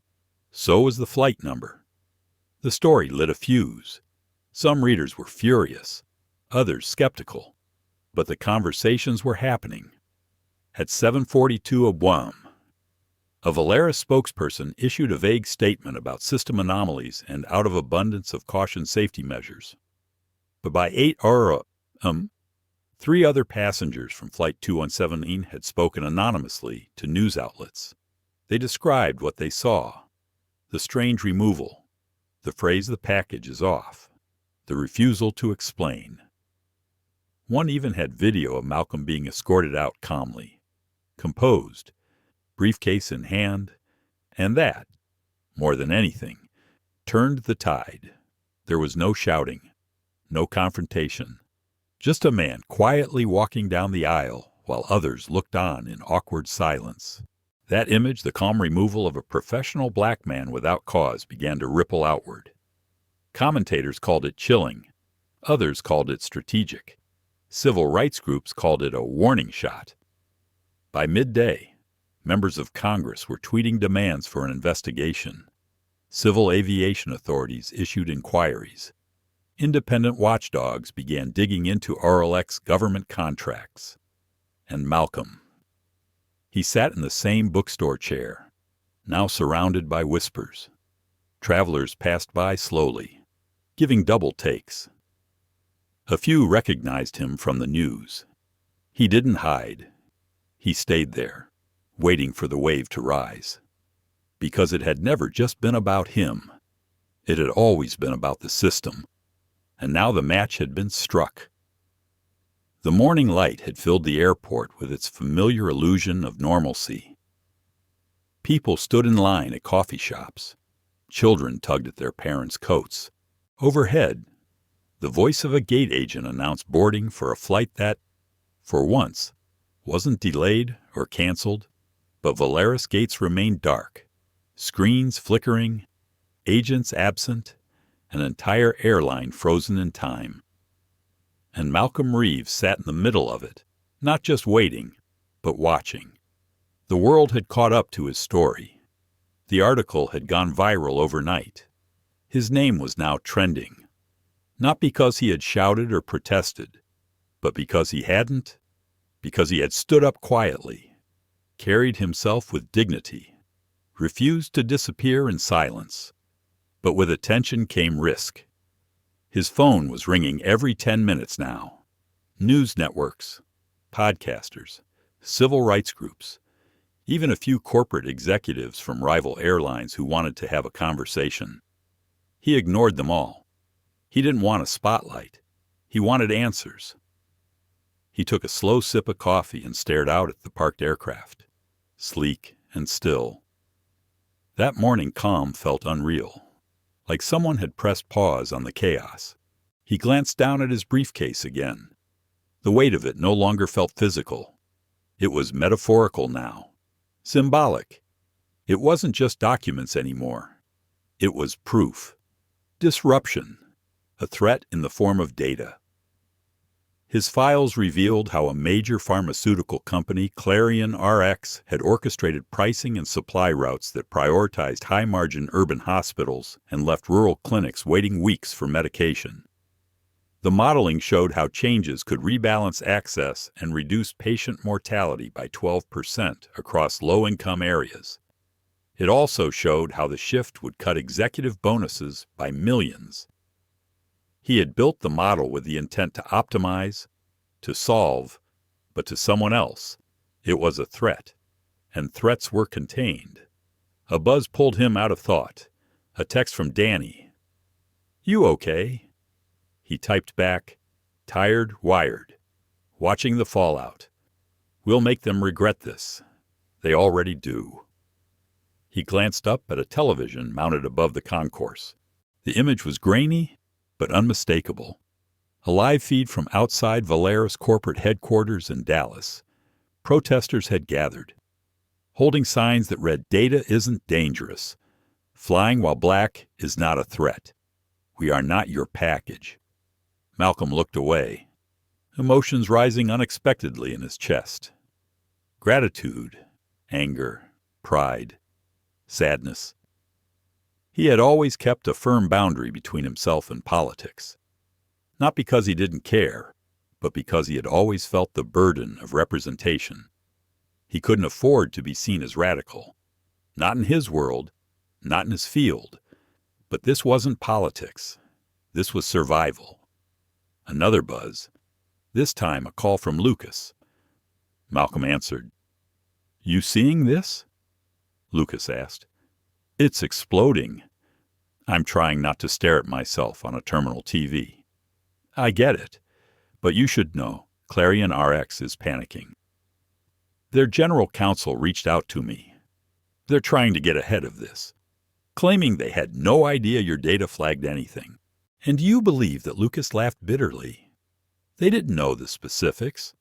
So was the flight number. The story lit a fuse. Some readers were furious, others skeptical, but the conversations were happening. At 7:42 a.m., a Valaris spokesperson issued a vague statement about system anomalies and out of abundance of caution safety measures. But by 8 a.m., 3 other passengers from Flight 2117 had spoken anonymously to news outlets. They described what they saw: the strange removal, the phrase "the package is off," the refusal to explain. One even had video of Malcolm being escorted out calmly, composed, briefcase in hand, and that, more than anything, turned the tide. There was no shouting, no confrontation, just a man quietly walking down the aisle while others looked on in awkward silence. That image, the calm removal of a professional black man without cause, began to ripple outward. Commentators called it chilling. Others called it strategic. Civil rights groups called it a warning shot. By midday, members of Congress were tweeting demands for an investigation. Civil aviation authorities issued inquiries. Independent watchdogs began digging into RLX government contracts. And Malcolm. He sat in the same bookstore chair, now surrounded by whispers. Travelers passed by slowly, giving double takes. A few recognized him from the news. He didn't hide. He stayed there, waiting for the wave to rise. Because it had never just been about him. It had always been about the system. And now the match had been struck. The morning light had filled the airport with its familiar illusion of normalcy. People stood in line at coffee shops. Children tugged at their parents' coats. Overhead, the voice of a gate agent announced boarding for a flight that, for once, wasn't delayed or canceled, but Valaris gates remained dark, screens flickering, agents absent, an entire airline frozen in time. And Malcolm Reeves sat in the middle of it, not just waiting, but watching. The world had caught up to his story. The article had gone viral overnight. His name was now trending, not because he had shouted or protested, but because he hadn't, because he had stood up quietly, carried himself with dignity, refused to disappear in silence. But with attention came risk. His phone was ringing every 10 minutes now. News networks, podcasters, civil rights groups, even a few corporate executives from rival airlines who wanted to have a conversation. He ignored them all. He didn't want a spotlight. He wanted answers. He took a slow sip of coffee and stared out at the parked aircraft, sleek and still. That morning calm felt unreal, like someone had pressed pause on the chaos. He glanced down at his briefcase again. The weight of it no longer felt physical. It was metaphorical now, symbolic. It wasn't just documents anymore. It was proof. Disruption, a threat in the form of data. His files revealed how a major pharmaceutical company, Clarion RX, had orchestrated pricing and supply routes that prioritized high-margin urban hospitals and left rural clinics waiting weeks for medication. The modeling showed how changes could rebalance access and reduce patient mortality by 12% across low-income areas. It also showed how the shift would cut executive bonuses by millions. He had built the model with the intent to optimize, to solve, but to someone else, it was a threat, and threats were contained. A buzz pulled him out of thought. A text from Danny. "You okay?" He typed back, "Tired, wired. Watching the fallout. We'll make them regret this. They already do." He glanced up at a television mounted above the concourse. The image was grainy, but unmistakable. A live feed from outside Valaris corporate headquarters in Dallas. Protesters had gathered, holding signs that read, "Data isn't dangerous. Flying while black is not a threat. We are not your package." Malcolm looked away, emotions rising unexpectedly in his chest. Gratitude, anger, pride, sadness. He had always kept a firm boundary between himself and politics. Not because he didn't care, but because he had always felt the burden of representation. He couldn't afford to be seen as radical. Not in his world, not in his field. But this wasn't politics. This was survival. Another buzz. This time a call from Lucas. Malcolm answered. "You seeing this?" Lucas asked. "It's exploding." I'm trying not to stare at myself on a terminal TV. "I get it, but you should know, Clarion RX is panicking. Their general counsel reached out to me. They're trying to get ahead of this, claiming they had no idea your data flagged anything." And you believe that Lucas laughed bitterly. They didn't know the specifics,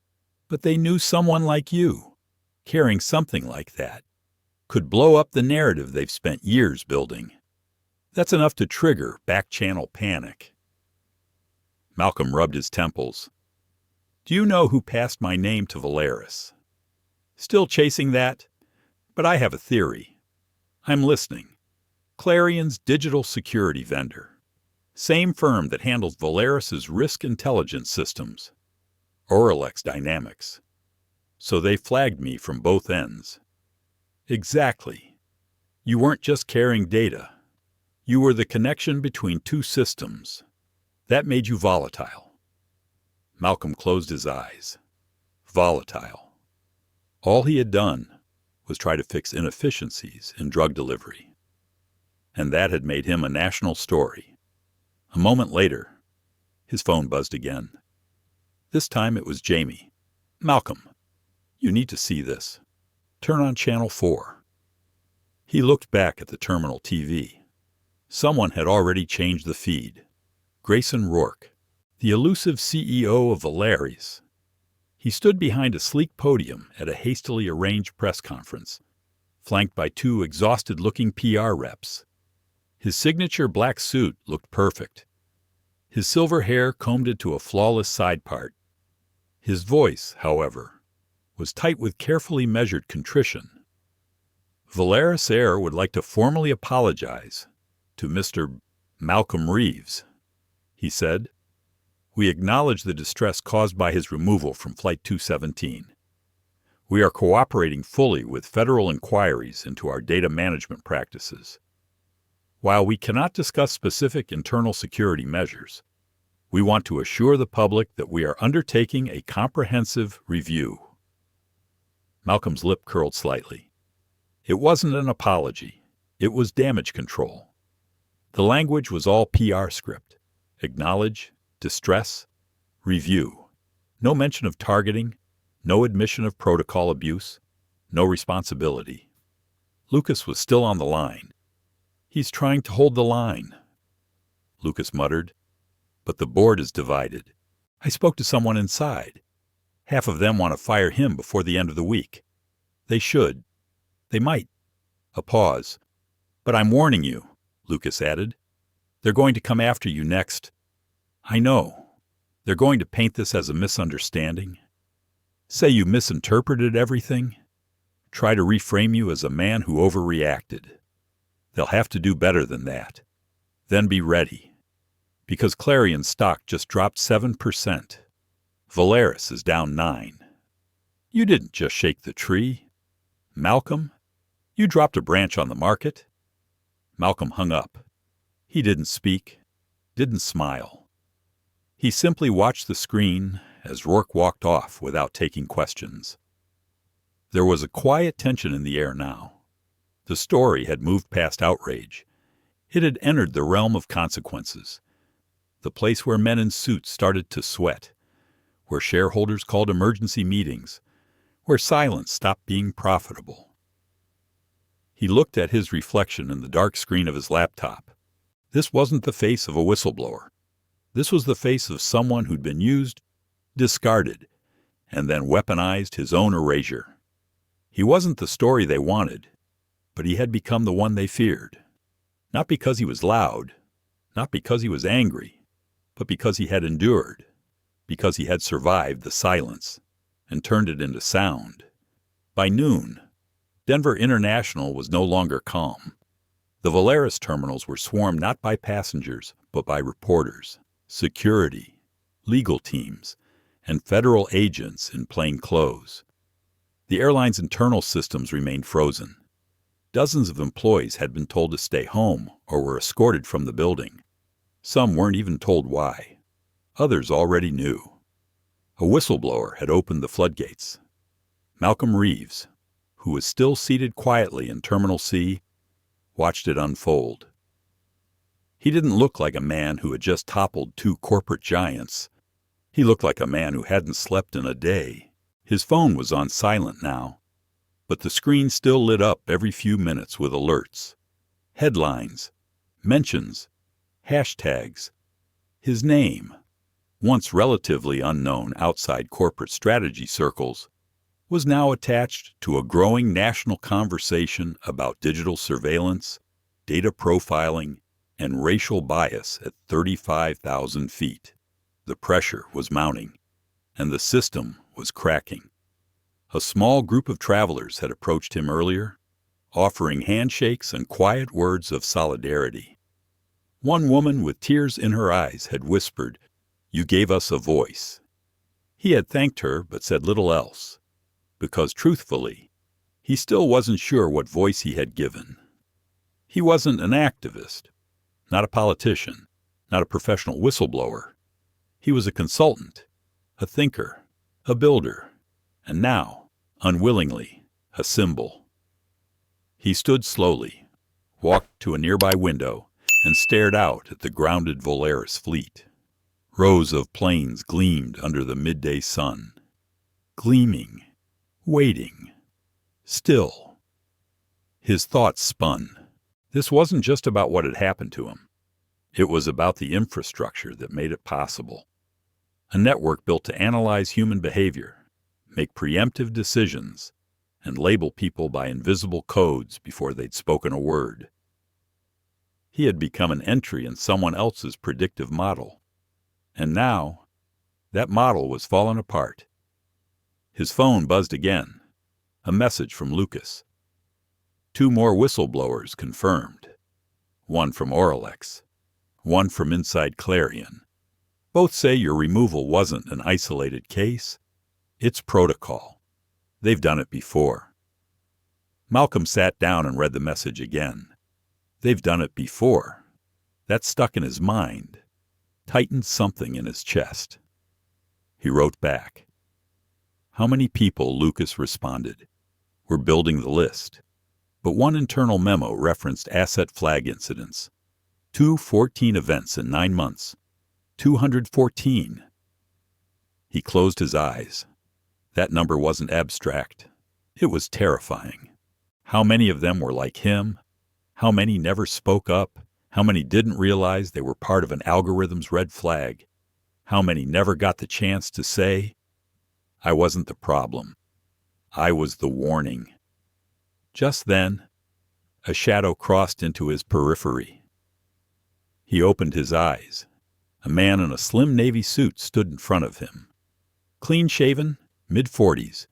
but they knew someone like you, carrying something like that, could blow up the narrative they've spent years building. That's enough to trigger back-channel panic. Malcolm rubbed his temples. "Do you know who passed my name to Valaris? Still chasing that? But I have a theory. I'm listening. Clarion's digital security vendor. Same firm that handles Valaris's risk intelligence systems. Oralex Dynamics. So they flagged me from both ends." "Exactly. You weren't just carrying data. You were the connection between two systems. That made you volatile." Malcolm closed his eyes. Volatile. All he had done was try to fix inefficiencies in drug delivery. And that had made him a national story. A moment later, his phone buzzed again. This time it was Jamie. "Malcolm, you need to see this. Turn on Channel 4. He looked back at the terminal TV. Someone had already changed the feed. Grayson Rourke, the elusive CEO of Valaris. He stood behind a sleek podium at a hastily arranged press conference, flanked by two exhausted-looking PR reps. His signature black suit looked perfect. His silver hair combed into a flawless side part. His voice, however, was tight with carefully measured contrition. "Valaris Air would like to formally apologize to Mr. Malcolm Reeves," he said. "We acknowledge the distress caused by his removal from Flight 217. We are cooperating fully with federal inquiries into our data management practices. While we cannot discuss specific internal security measures, we want to assure the public that we are undertaking a comprehensive review." Malcolm's lip curled slightly. It wasn't an apology. It was damage control. The language was all PR script. Acknowledge, distress, review. No mention of targeting, no admission of protocol abuse, no responsibility. Lucas was still on the line. "He's trying to hold the line," Lucas muttered. "But the board is divided. I spoke to someone inside. Half of them want to fire him before the end of the week. They should. They might." A pause. "But I'm warning you," Lucas added. "They're going to come after you next." "I know. They're going to paint this as a misunderstanding. Say you misinterpreted everything. Try to reframe you as a man who overreacted. They'll have to do better than that. Then be ready. Because Clarion's stock just dropped 7%. Valaris is down 9%. You didn't just shake the tree. Malcolm, you dropped a branch on the market. Malcolm hung up. He didn't speak, didn't smile. He simply watched the screen as Rourke walked off without taking questions. There was a quiet tension in the air now. The story had moved past outrage. It had entered the realm of consequences, the place where men in suits started to sweat, where shareholders called emergency meetings, where silence stopped being profitable. He looked at his reflection in the dark screen of his laptop. This wasn't the face of a whistleblower. This was the face of someone who'd been used, discarded, and then weaponized his own erasure. He wasn't the story they wanted, but he had become the one they feared. Not because he was loud, not because he was angry, but because he had endured, because he had survived the silence and turned it into sound. By noon, Denver International was no longer calm. The Valaris terminals were swarmed not by passengers, but by reporters, security, legal teams, and federal agents in plain clothes. The airline's internal systems remained frozen. Dozens of employees had been told to stay home or were escorted from the building. Some weren't even told why. Others already knew. A whistleblower had opened the floodgates. Malcolm Reeves, who was still seated quietly in Terminal C, watched it unfold. He didn't look like a man who had just toppled 2 corporate giants. He looked like a man who hadn't slept in a day. His phone was on silent now, but the screen still lit up every few minutes with alerts, headlines, mentions, hashtags. His name, once relatively unknown outside corporate strategy circles, was now attached to a growing national conversation about digital surveillance, data profiling, and racial bias at 35,000 feet. The pressure was mounting, and the system was cracking. A small group of travelers had approached him earlier, offering handshakes and quiet words of solidarity. One woman with tears in her eyes had whispered, "You gave us a voice." He had thanked her but said little else, because truthfully, he still wasn't sure what voice he had given. He wasn't an activist, not a politician, not a professional whistleblower. He was a consultant, a thinker, a builder, and now, unwillingly, a symbol. He stood slowly, walked to a nearby window, and stared out at the grounded Valaris fleet. Rows of planes gleamed under the midday sun, gleaming, waiting, still. His thoughts spun. This wasn't just about what had happened to him. It was about the infrastructure that made it possible. A network built to analyze human behavior, make preemptive decisions, and label people by invisible codes before they'd spoken a word. He had become an entry in someone else's predictive model. And now, that model was falling apart. His phone buzzed again. A message from Lucas. 2 more whistleblowers confirmed. One from Oralex. One from inside Clarion. Both say your removal wasn't an isolated case. It's protocol. They've done it before. Malcolm sat down and read the message again. They've done it before. That stuck in his mind, tightened something in his chest. He wrote back. How many people, Lucas responded. We're building the list. But one internal memo referenced asset flag incidents. 214 events in 9 months. 214. He closed his eyes. That number wasn't abstract. It was terrifying. How many of them were like him? How many never spoke up? How many didn't realize they were part of an algorithm's red flag? How many never got the chance to say, I wasn't the problem. I was the warning. Just then, a shadow crossed into his periphery. He opened his eyes. A man in a slim navy suit stood in front of him. Clean-shaven, mid-40s,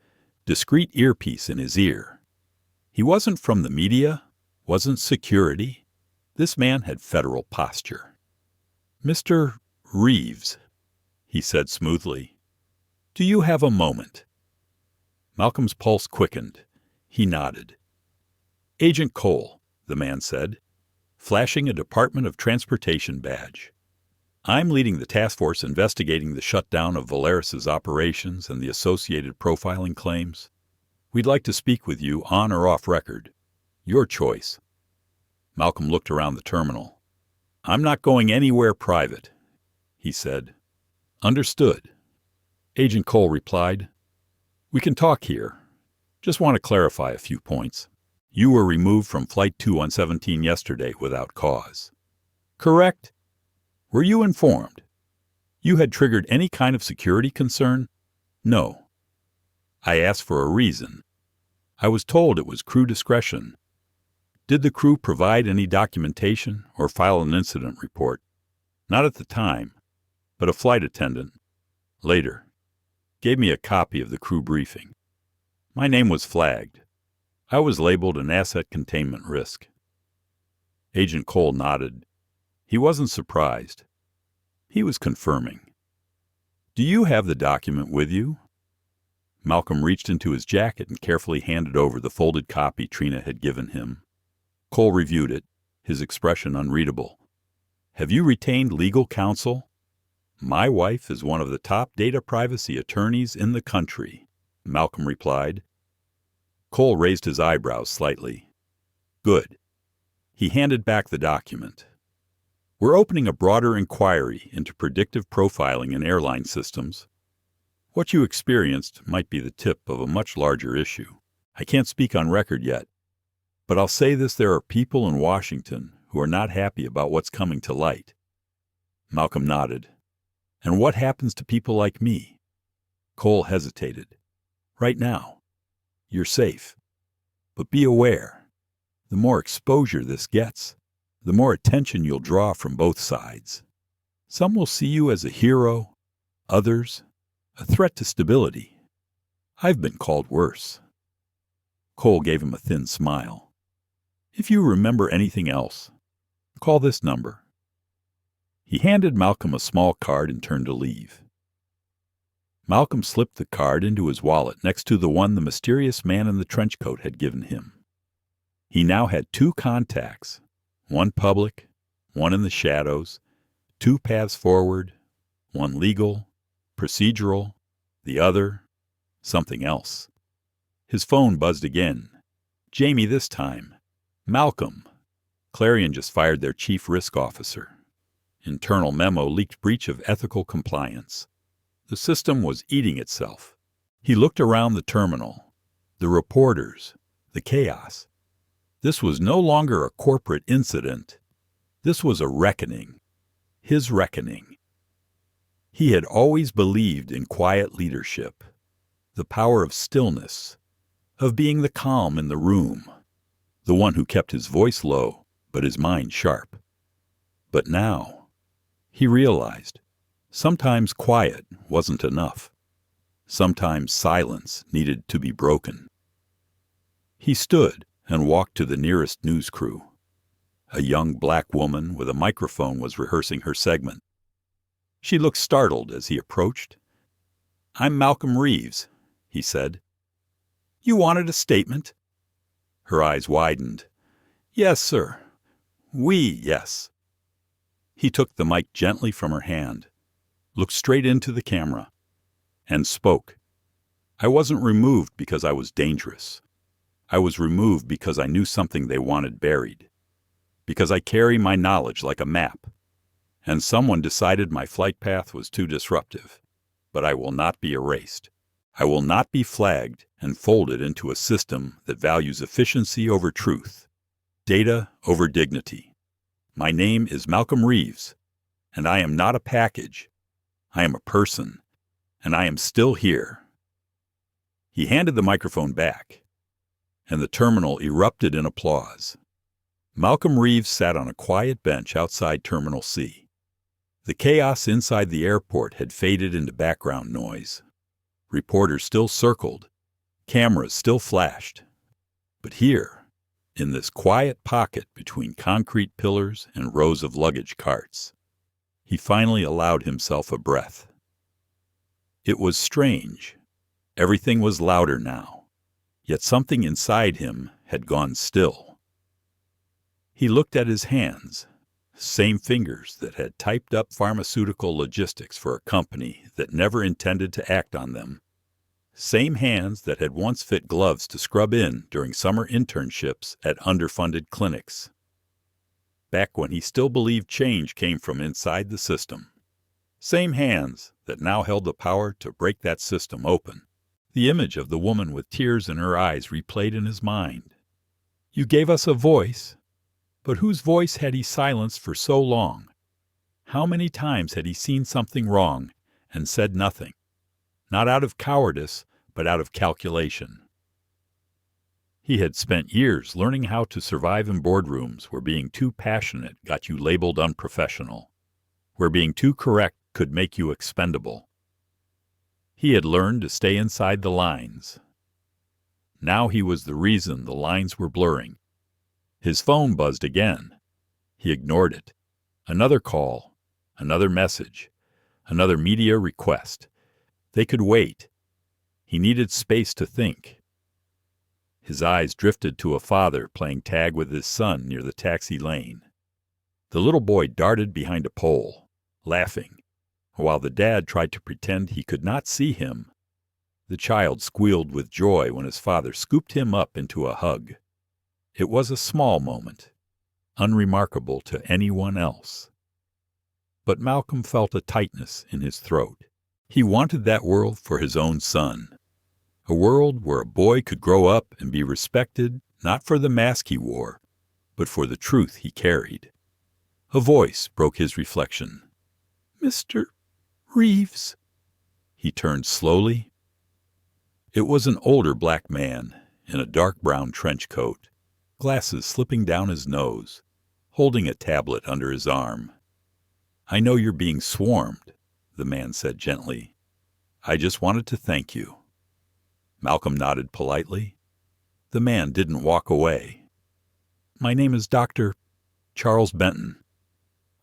discreet earpiece in his ear. He wasn't from the media, wasn't security. This man had federal posture. "Mr. Reeves," he said smoothly, "do you have a moment?" Malcolm's pulse quickened. He nodded. "Agent Cole," the man said, flashing a Department of Transportation badge. "I'm leading the task force investigating the shutdown of Valeris's operations and the associated profiling claims. We'd like to speak with you on or off record. Your choice." Malcolm looked around the terminal. "I'm not going anywhere private," he said. "Understood." Agent Cole replied, "We can talk here. Just want to clarify a few points. You were removed from Flight 2117 yesterday without cause. Correct? Were you informed? You had triggered any kind of security concern? No. I asked for a reason. I was told it was crew discretion. Did the crew provide any documentation or file an incident report? Not at the time, but a flight attendant, later, gave me a copy of the crew briefing. My name was flagged. I was labeled an asset containment risk." Agent Cole nodded. He wasn't surprised. He was confirming. "Do you have the document with you?" Malcolm reached into his jacket and carefully handed over the folded copy Trina had given him. Cole reviewed it, his expression unreadable. "Have you retained legal counsel?" "My wife is one of the top data privacy attorneys in the country," Malcolm replied. Cole raised his eyebrows slightly. "Good." He handed back the document. "We're opening a broader inquiry into predictive profiling in airline systems. What you experienced might be the tip of a much larger issue. I can't speak on record yet, but I'll say this: there are people in Washington who are not happy about what's coming to light." Malcolm nodded. "And what happens to people like me?" Cole hesitated. "Right now, you're safe. But be aware, the more exposure this gets, the more attention you'll draw from both sides. Some will see you as a hero, others, a threat to stability. I've been called worse." Cole gave him a thin smile. "If you remember anything else, call this number." He handed Malcolm a small card and turned to leave. Malcolm slipped the card into his wallet next to the one the mysterious man in the trench coat had given him. He now had 2 contacts, one public, one in the shadows, 2 paths forward, one legal, procedural, the other, something else. His phone buzzed again. Jamie this time. "Malcolm. Clarion just fired their chief risk officer. Internal memo leaked breach of ethical compliance." The system was eating itself. He looked around the terminal, the reporters, the chaos. This was no longer a corporate incident. This was a reckoning. His reckoning. He had always believed in quiet leadership, the power of stillness, of being the calm in the room, the one who kept his voice low but his mind sharp. But now, he realized, sometimes quiet wasn't enough. Sometimes silence needed to be broken. He stood and walked to the nearest news crew. A young black woman with a microphone was rehearsing her segment. She looked startled as he approached. "I'm Malcolm Reeves," he said. "You wanted a statement?" Her eyes widened. "Yes, sir. Yes." He took the mic gently from her hand, looked straight into the camera, and spoke. "I wasn't removed because I was dangerous. I was removed because I knew something they wanted buried. Because I carry my knowledge like a map. And someone decided my flight path was too disruptive. But I will not be erased. I will not be flagged and folded into a system that values efficiency over truth, data over dignity. My name is Malcolm Reeves, and I am not a package. I am a person, and I am still here." He handed the microphone back, and the terminal erupted in applause. Malcolm Reeves sat on a quiet bench outside Terminal C. The chaos inside the airport had faded into background noise. Reporters still circled. Cameras still flashed. But here, in this quiet pocket between concrete pillars and rows of luggage carts, he finally allowed himself a breath. It was strange. Everything was louder now, yet something inside him had gone still. He looked at his hands, same fingers that had typed up pharmaceutical logistics for a company that never intended to act on them. Same hands that had once fit gloves to scrub in during summer internships at underfunded clinics. Back when he still believed change came from inside the system. Same hands that now held the power to break that system open. The image of the woman with tears in her eyes replayed in his mind. You gave us a voice, but whose voice had he silenced for so long? How many times had he seen something wrong and said nothing? Not out of cowardice, but out of calculation. He had spent years learning how to survive in boardrooms where being too passionate got you labeled unprofessional, where being too correct could make you expendable. He had learned to stay inside the lines. Now he was the reason the lines were blurring. His phone buzzed again. He ignored it. Another call, another message, another media request. They could wait. He needed space to think. His eyes drifted to a father playing tag with his son near the taxi lane. The little boy darted behind a pole, laughing, while the dad tried to pretend he could not see him. The child squealed with joy when his father scooped him up into a hug. It was a small moment, unremarkable to anyone else. But Malcolm felt a tightness in his throat. He wanted that world for his own son. A world where a boy could grow up and be respected not for the mask he wore, but for the truth he carried. A voice broke his reflection. "Mr. Reeves." He turned slowly. It was an older black man in a dark brown trench coat, glasses slipping down his nose, holding a tablet under his arm. "I know you're being swarmed," the man said gently. "I just wanted to thank you." Malcolm nodded politely. The man didn't walk away. "My name is Dr. Charles Benton.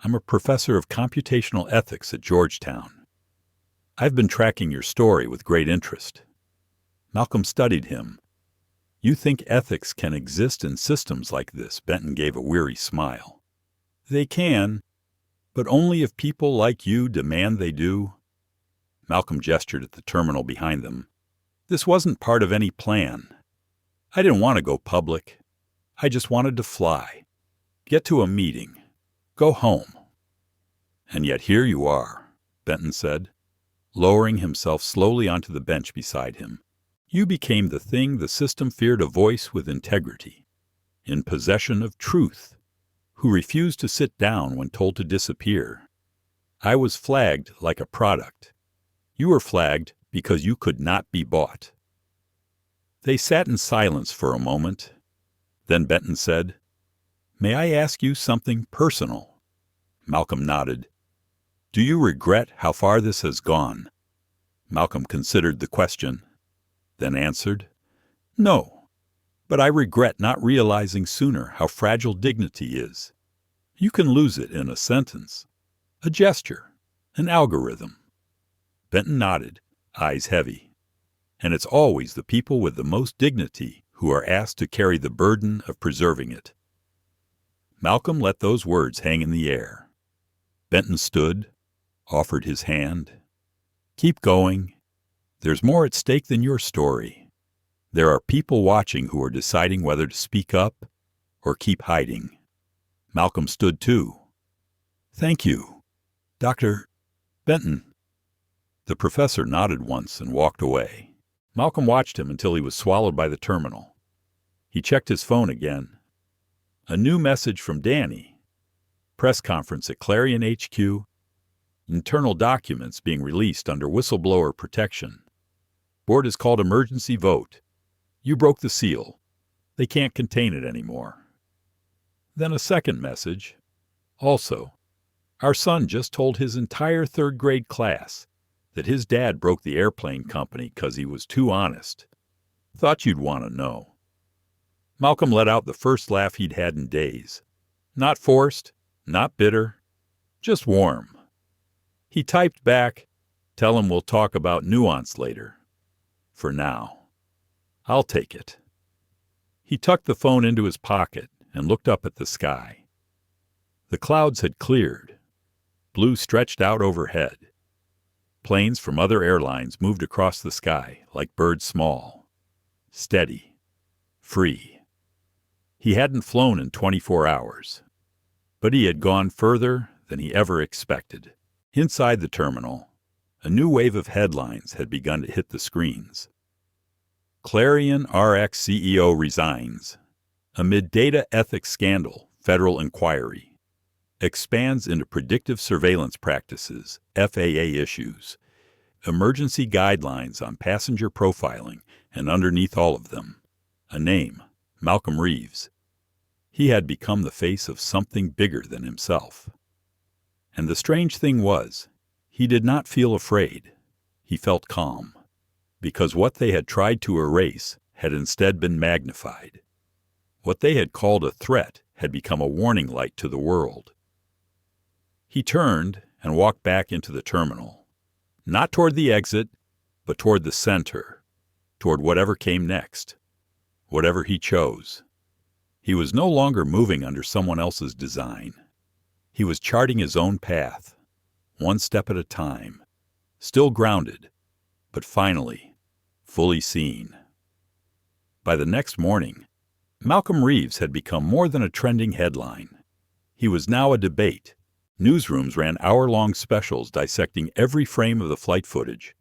I'm a professor of computational ethics at Georgetown. I've been tracking your story with great interest." Malcolm studied him. "You think ethics can exist in systems like this?" Benton gave a weary smile. "They can, but only if people like you demand they do." Malcolm gestured at the terminal behind them. "This wasn't part of any plan. I didn't want to go public. I just wanted to fly, get to a meeting, go home." "And yet here you are," Benton said, lowering himself slowly onto the bench beside him. "You became the thing the system feared a voice with integrity, in possession of truth, who refused to sit down when told to disappear. I was flagged like a product. You were flagged because you could not be bought." They sat in silence for a moment. Then Benton said, "May I ask you something personal?" Malcolm nodded. "Do you regret how far this has gone?" Malcolm considered the question, then answered, "No, but I regret not realizing sooner how fragile dignity is. You can lose it in a sentence, a gesture, an algorithm." Benton nodded, eyes heavy. "And it's always the people with the most dignity who are asked to carry the burden of preserving it." Malcolm let those words hang in the air. Benton stood, offered his hand. "Keep going. There's more at stake than your story. There are people watching who are deciding whether to speak up or keep hiding." Malcolm stood too. "Thank you, Dr. Benton." The professor nodded once and walked away. Malcolm watched him until he was swallowed by the terminal. He checked his phone again. A new message from Danny. Press conference at Clarion HQ. Internal documents being released under whistleblower protection. Board has called emergency vote. You broke the seal. They can't contain it anymore. Then a second message. Also, Our son just told his entire third-grade class that his dad broke the airplane company 'cause he was too honest. Thought you'd want to know." Malcolm let out the first laugh he'd had in days. Not forced, not bitter, just warm. He typed back, "Tell him we'll talk about nuance later. For now. I'll take it." He tucked the phone into his pocket and looked up at the sky. The clouds had cleared. Blue stretched out overhead. Planes from other airlines moved across the sky like birds small. Steady. Free. He hadn't flown in 24 hours. But he had gone further than he ever expected. Inside the terminal, a new wave of headlines had begun to hit the screens. Clarion RX CEO resigns. Amid data ethics scandal, federal inquiry. Expands into predictive surveillance practices, FAA issues. Emergency guidelines on passenger profiling, and underneath all of them, a name, Malcolm Reeves. He had become the face of something bigger than himself. And the strange thing was, he did not feel afraid. He felt calm, because what they had tried to erase had instead been magnified. What they had called a threat had become a warning light to the world. He turned and walked back into the terminal, not toward the exit, but toward the center, toward whatever came next, whatever he chose. He was no longer moving under someone else's design. He was charting his own path, one step at a time, still grounded, but finally, fully seen. By the next morning, Malcolm Reeves had become more than a trending headline. He was now a debate. Newsrooms ran hour-long specials dissecting every frame of the flight footage.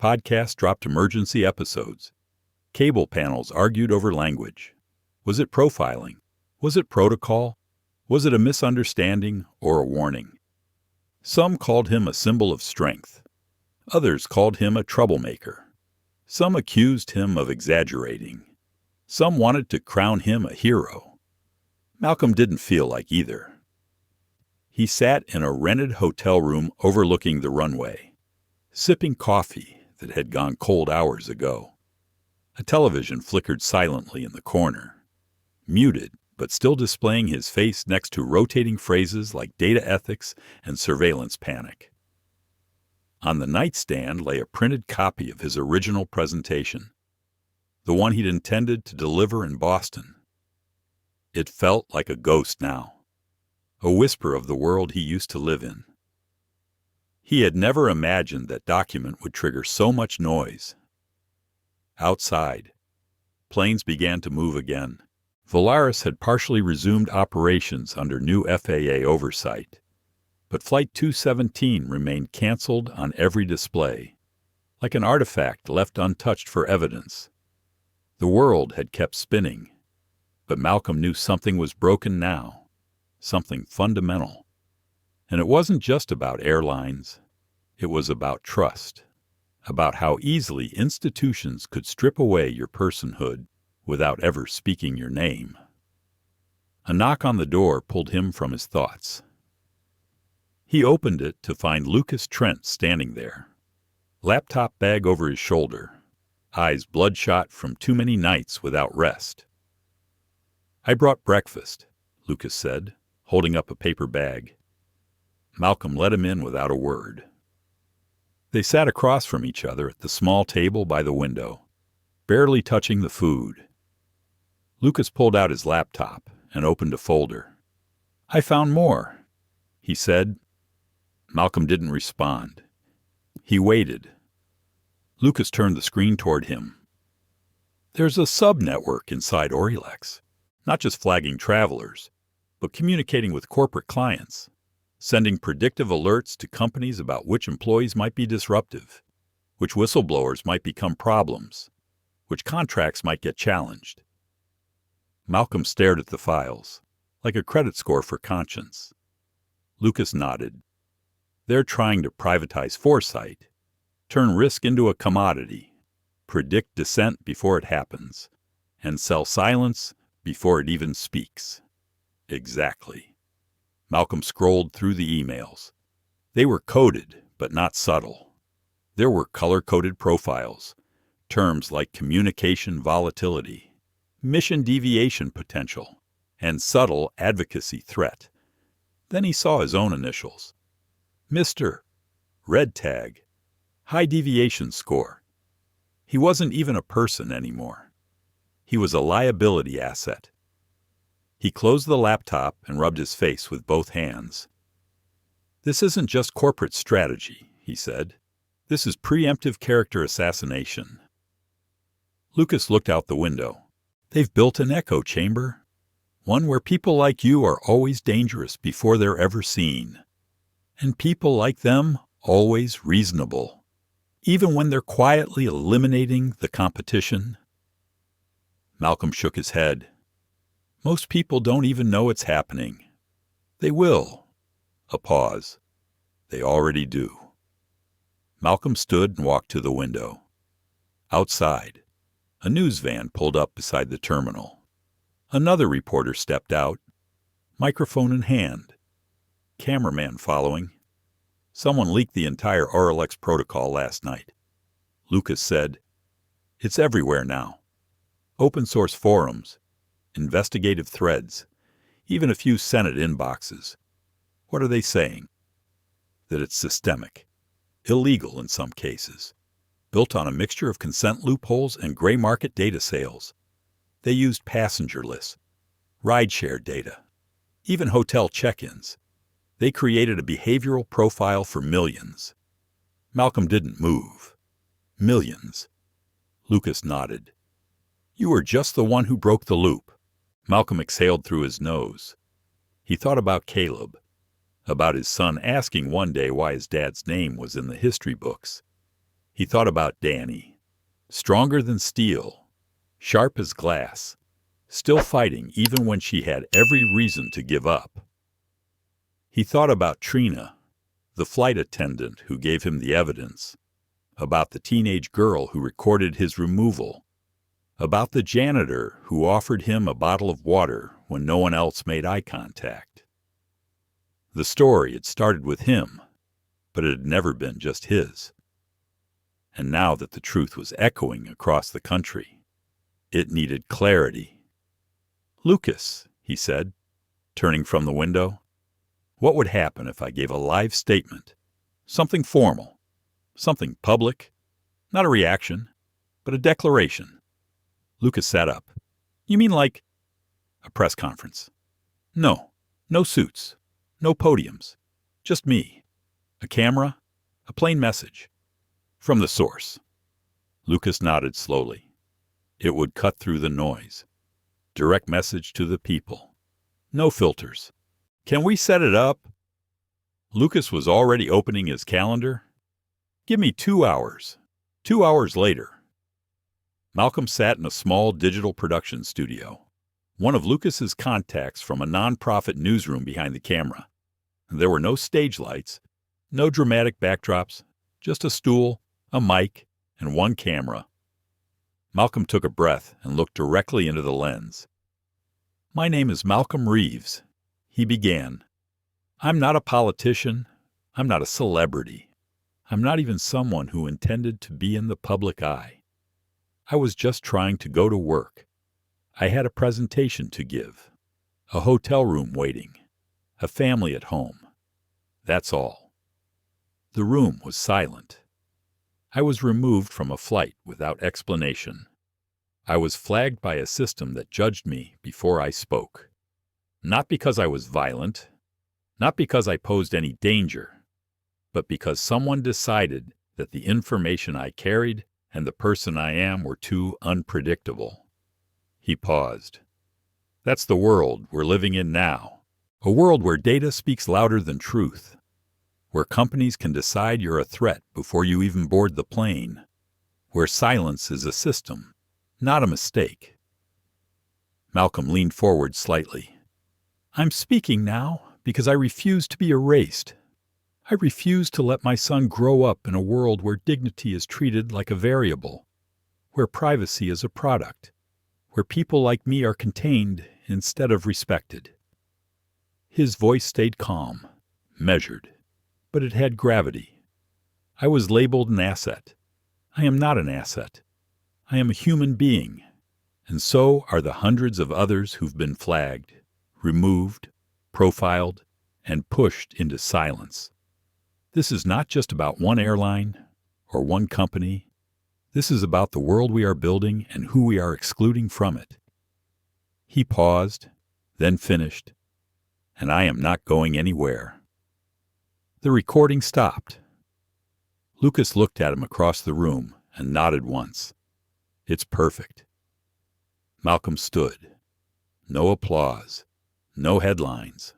Podcasts dropped emergency episodes. Cable panels argued over language. Was it profiling? Was it protocol? Was it a misunderstanding or a warning? Some called him a symbol of strength. Others called him a troublemaker. Some accused him of exaggerating. Some wanted to crown him a hero. Malcolm didn't feel like either. He sat in a rented hotel room overlooking the runway, sipping coffee that had gone cold hours ago. A television flickered silently in the corner, muted but still displaying his face next to rotating phrases like data ethics and surveillance panic. On the nightstand lay a printed copy of his original presentation, the one he'd intended to deliver in Boston. It felt like a ghost now, a whisper of the world he used to live in. He had never imagined that document would trigger so much noise. Outside, planes began to move again. Volaris had partially resumed operations under new FAA oversight, but Flight 217 remained canceled on every display, like an artifact left untouched for evidence. The world had kept spinning, but Malcolm knew something was broken now, something fundamental. And it wasn't just about airlines. It was about trust, about how easily institutions could strip away your personhood without ever speaking your name. A knock on the door pulled him from his thoughts. He opened it to find Lucas Trent standing there, laptop bag over his shoulder, eyes bloodshot from too many nights without rest. "I brought breakfast," Lucas said, holding up a paper bag. Malcolm let him in without a word. They sat across from each other at the small table by the window, barely touching the food. Lucas pulled out his laptop and opened a folder. "I found more," he said. Malcolm didn't respond. He waited. Lucas turned the screen toward him. "There's a sub-network inside Orilex, not just flagging travelers, but communicating with corporate clients, sending predictive alerts to companies about which employees might be disruptive, which whistleblowers might become problems, which contracts might get challenged." Malcolm stared at the files, like a credit score for conscience. Lucas nodded. "They're trying to privatize foresight, turn risk into a commodity, predict dissent before it happens, and sell silence before it even speaks." Exactly. Malcolm scrolled through the emails. They were coded, but not subtle. There were color-coded profiles, terms like communication volatility, mission deviation potential, and subtle advocacy threat. Then he saw his own initials. Mr. Red tag. High deviation score. He wasn't even a person anymore. He was a liability asset. He closed the laptop and rubbed his face with both hands. This isn't just corporate strategy, he said. This is preemptive character assassination. Lucas looked out the window. They've built an echo chamber, one where people like you are always dangerous before they're ever seen, and people like them always reasonable, even when they're quietly eliminating the competition. Malcolm shook his head. Most people don't even know it's happening. They will. A pause. They already do. Malcolm stood and walked to the window. Outside, a news van pulled up beside the terminal. Another reporter stepped out, microphone in hand. Cameraman following. Someone leaked the entire RLX protocol last night. Lucas said, "It's everywhere now. Open source forums, investigative threads, even a few Senate inboxes. What are they saying? That it's systemic, illegal in some cases, built on a mixture of consent loopholes and gray market data sales. They used passenger lists, rideshare data, even hotel check-ins. They created a behavioral profile for millions." Malcolm didn't move. Millions. Lucas nodded. "You were just the one who broke the loop." Malcolm exhaled through his nose. He thought about Caleb, about his son asking one day why his dad's name was in the history books. He thought about Danny, stronger than steel, sharp as glass, still fighting even when she had every reason to give up. He thought about Trina, the flight attendant who gave him the evidence, about the teenage girl who recorded his removal, about the janitor who offered him a bottle of water when no one else made eye contact. The story had started with him, but it had never been just his. And now that the truth was echoing across the country, it needed clarity. "Lucas," he said, turning from the window, "what would happen if I gave a live statement? Something formal, something public, not a reaction, but a declaration." Lucas sat up. "You mean like a press conference?" "No, no suits, no podiums, just me, a camera, a plain message, from the source." Lucas nodded slowly. It would cut through the noise. Direct message to the people. No filters. "Can we set it up?" Lucas was already opening his calendar. "Give me 2 hours. 2 hours later." Malcolm sat in a small digital production studio, one of Lucas's contacts from a nonprofit newsroom behind the camera. There were no stage lights, no dramatic backdrops, just a stool, a mic, and one camera. Malcolm took a breath and looked directly into the lens. "My name is Malcolm Reeves," he began. "I'm not a politician. I'm not a celebrity. I'm not even someone who intended to be in the public eye. I was just trying to go to work. I had a presentation to give, a hotel room waiting, a family at home. That's all." The room was silent. I was removed from a flight without explanation. I was flagged by a system that judged me before I spoke. Not because I was violent, not because I posed any danger, but because someone decided that the information I carried and the person I am were too unpredictable. He paused. "That's the world we're living in now. A world where data speaks louder than truth. Where companies can decide you're a threat before you even board the plane. Where silence is a system, not a mistake." Malcolm leaned forward slightly. "I'm speaking now because I refuse to be erased. I refuse to let my son grow up in a world where dignity is treated like a variable, where privacy is a product, where people like me are contained instead of respected." His voice stayed calm, measured, but it had gravity. I was labeled an asset. I am not an asset. I am a human being, and so are the hundreds of others who've been flagged, removed, profiled, and pushed into silence. This is not just about one airline or one company. This is about the world we are building and who we are excluding from it. He paused, then finished, and I am not going anywhere. The recording stopped. Lucas looked at him across the room and nodded once. It's perfect. Malcolm stood. No applause, no headlines,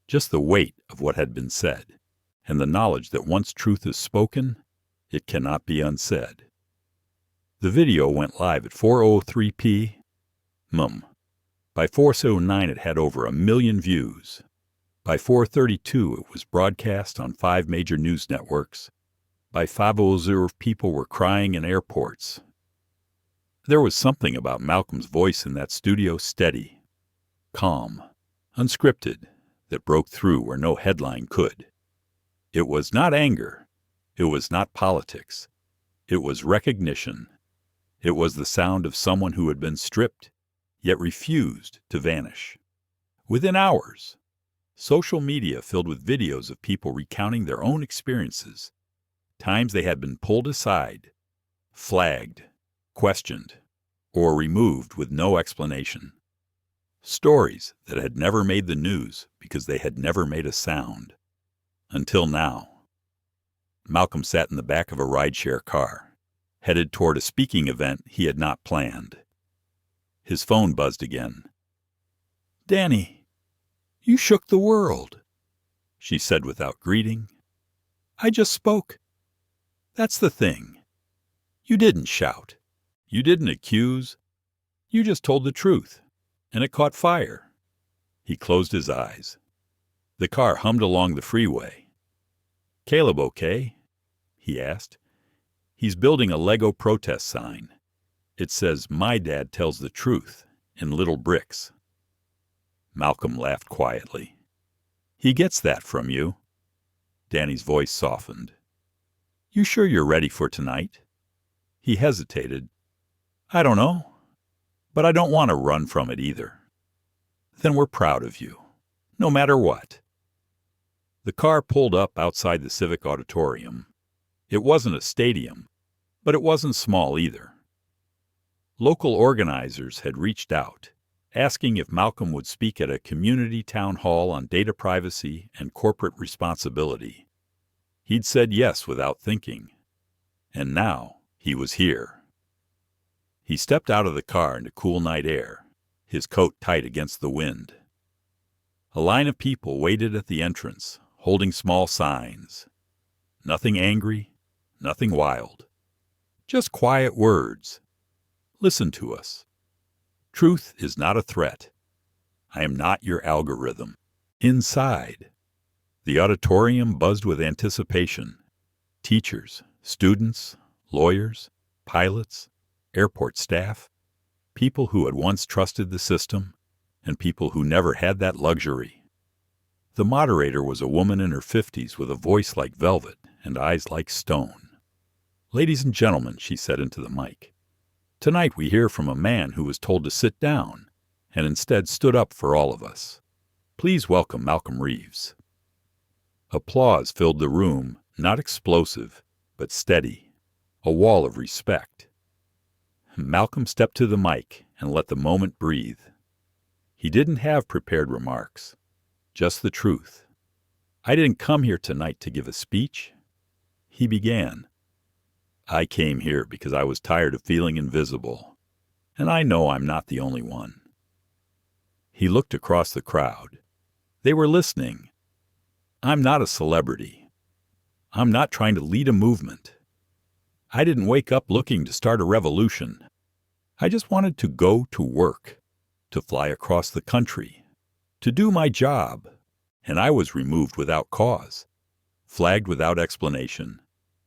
just the weight of what had been said, and the knowledge that once truth is spoken, it cannot be unsaid. The video went live at 4:03 p.m. By 4:09 it had over 1 million views. By 4:32 it was broadcast on 5 major news networks. By 5:00 people were crying in airports. There was something about Malcolm's voice in that studio, steady, calm, unscripted, that broke through where no headline could. It was not anger. It was not politics. It was recognition. It was the sound of someone who had been stripped, yet refused to vanish. Within hours, social media filled with videos of people recounting their own experiences, times they had been pulled aside, flagged, questioned, or removed with no explanation. Stories that had never made the news because they had never made a sound. Until now. Malcolm sat in the back of a rideshare car, headed toward a speaking event he had not planned. His phone buzzed again. "Danny, you shook the world," she said without greeting. "I just spoke. That's the thing. You didn't shout. You didn't accuse. You just told the truth, and it caught fire." He closed his eyes. The car hummed along the freeway. "Caleb okay?" he asked. "He's building a Lego protest sign. It says, 'My dad tells the truth,' in little bricks." Malcolm laughed quietly. "He gets that from you." Danny's voice softened. "You sure you're ready for tonight?" He hesitated. "I don't know, but I don't want to run from it either." "Then we're proud of you, no matter what." The car pulled up outside the Civic Auditorium. It wasn't a stadium, but it wasn't small either. Local organizers had reached out, asking if Malcolm would speak at a community town hall on data privacy and corporate responsibility. He'd said yes without thinking. And now he was here. He stepped out of the car into cool night air, his coat tight against the wind. A line of people waited at the entrance, holding small signs. Nothing angry, nothing wild. Just quiet words. "Listen to us. Truth is not a threat. I am not your algorithm." Inside, the auditorium buzzed with anticipation. Teachers, students, lawyers, pilots, airport staff, people who had once trusted the system, and people who never had that luxury. The moderator was a woman in her 50s with a voice like velvet and eyes like stone. "Ladies and gentlemen," she said into the mic, "tonight we hear from a man who was told to sit down and instead stood up for all of us. Please welcome Malcolm Reeves." Applause filled the room, not explosive, but steady, a wall of respect. Malcolm stepped to the mic and let the moment breathe. He didn't have prepared remarks, just the truth. "I didn't come here tonight to give a speech." He began. "I came here because I was tired of feeling invisible, and I know I'm not the only one." He looked across the crowd. They were listening. "I'm not a celebrity. I'm not trying to lead a movement. I didn't wake up looking to start a revolution. I just wanted to go to work, to fly across the country, to do my job, and I was removed without cause, flagged without explanation,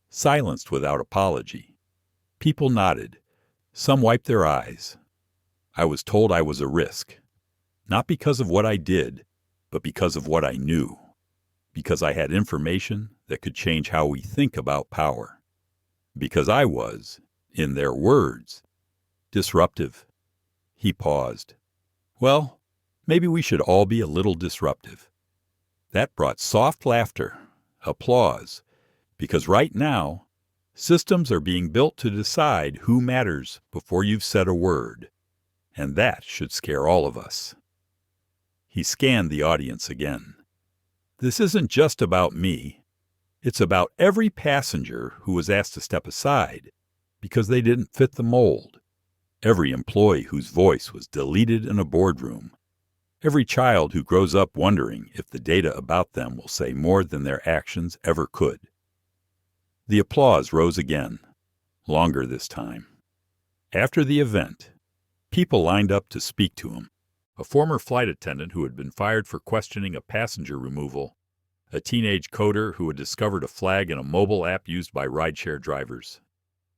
silenced without apology. People nodded. Some wiped their eyes. I was told I was a risk, not because of what I did, but because of what I knew. Because I had information that could change how we think about power. Because I was, in their words, disruptive. He paused. Well, maybe we should all be a little disruptive. That brought soft laughter, applause, because right now, systems are being built to decide who matters before you've said a word, and that should scare all of us. He scanned the audience again. This isn't just about me. It's about every passenger who was asked to step aside because they didn't fit the mold. Every employee whose voice was deleted in a boardroom. Every child who grows up wondering if the data about them will say more than their actions ever could. The applause rose again, longer this time. After the event, people lined up to speak to him. A former flight attendant who had been fired for questioning a passenger removal, a teenage coder who had discovered a flag in a mobile app used by rideshare drivers,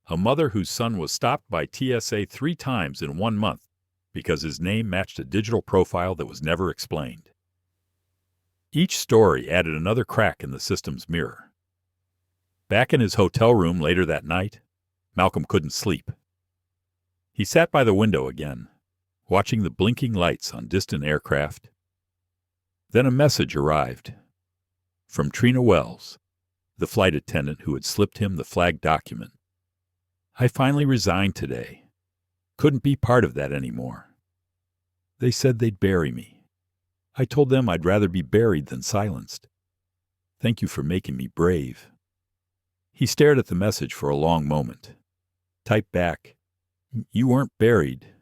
a mother whose son was stopped by TSA 3 times in 1 month because his name matched a digital profile that was never explained. Each story added another crack in the system's mirror. Back in his hotel room later that night, Malcolm couldn't sleep. He sat by the window again, watching the blinking lights on distant aircraft. Then a message arrived. From Trina Wells, the flight attendant who had slipped him the flagged document. I finally resigned today. Couldn't be part of that anymore. They said they'd bury me. I told them I'd rather be buried than silenced. Thank you for making me brave. He stared at the message for a long moment. Typed back, you weren't buried.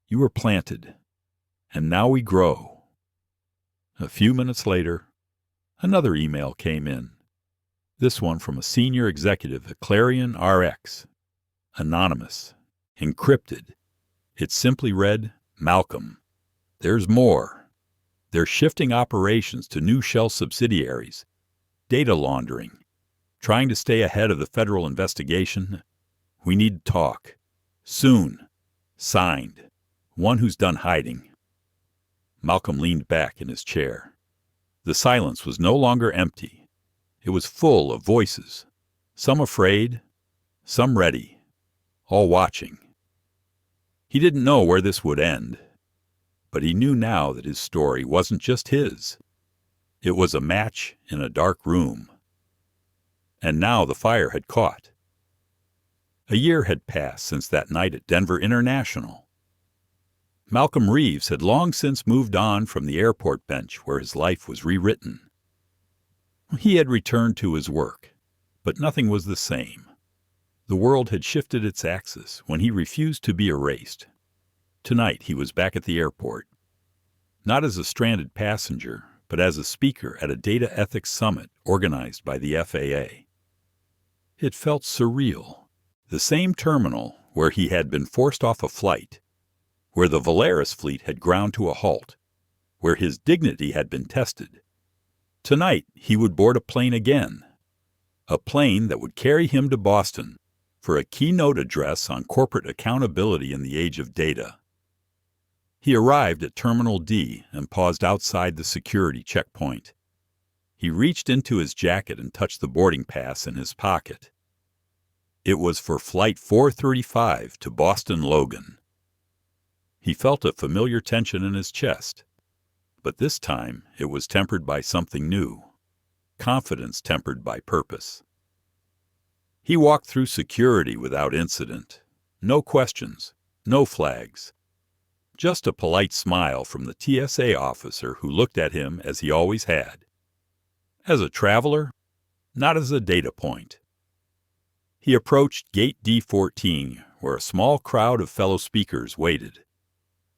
You were planted. And now we grow. A few minutes later, another email came in. This one from a senior executive at Clarion RX. Anonymous. Encrypted. It simply read, Malcolm, there's more. They're shifting operations to new shell subsidiaries. Data laundering. Trying to stay ahead of the federal investigation. We need to talk. Soon. Signed. One who's done hiding. Malcolm leaned back in his chair. The silence was no longer empty. It was full of voices. Some afraid, some ready, all watching. He didn't know where this would end, but he knew now that his story wasn't just his. It was a match in a dark room. And now the fire had caught. A year had passed since that night at Denver International. Malcolm Reeves had long since moved on from the airport bench where his life was rewritten. He had returned to his work, but nothing was the same. The world had shifted its axis when he refused to be erased. Tonight he was back at the airport, not as a stranded passenger, but as a speaker at a data ethics summit organized by the FAA. It felt surreal. The same terminal where he had been forced off a flight, where the Volaris fleet had ground to a halt, where his dignity had been tested. Tonight he would board a plane again, a plane that would carry him to Boston for a keynote address on corporate accountability in the age of data. He arrived at Terminal D and paused outside the security checkpoint. He reached into his jacket and touched the boarding pass in his pocket. It was for Flight 435 to Boston Logan. He felt a familiar tension in his chest, but this time it was tempered by something new, confidence tempered by purpose. He walked through security without incident. No questions, no flags. Just a polite smile from the TSA officer who looked at him as he always had. As a traveler, not as a data point. He approached Gate D14, where a small crowd of fellow speakers waited.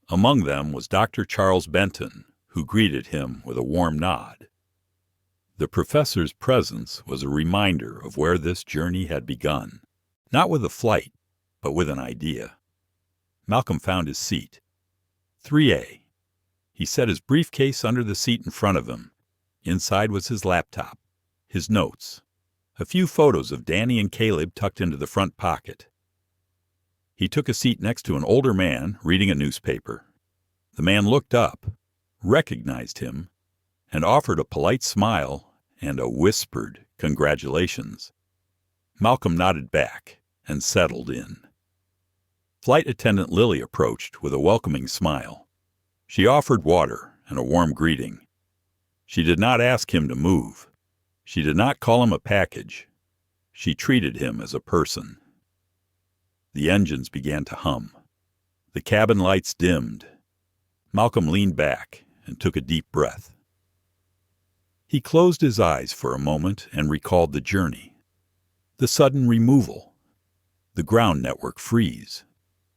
Among them was Dr. Charles Benton, who greeted him with a warm nod. The professor's presence was a reminder of where this journey had begun, not with a flight, but with an idea. Malcolm found his seat. 3A. He set his briefcase under the seat in front of him. Inside was his laptop, his notes, a few photos of Danny and Caleb tucked into the front pocket. He took a seat next to an older man reading a newspaper. The man looked up, recognized him, and offered a polite smile and a whispered congratulations. Malcolm nodded back and settled in. Flight attendant Lily approached with a welcoming smile. She offered water and a warm greeting. She did not ask him to move. She did not call him a package. She treated him as a person. The engines began to hum. The cabin lights dimmed. Malcolm leaned back and took a deep breath. He closed his eyes for a moment and recalled the journey. The sudden removal. The ground network freeze.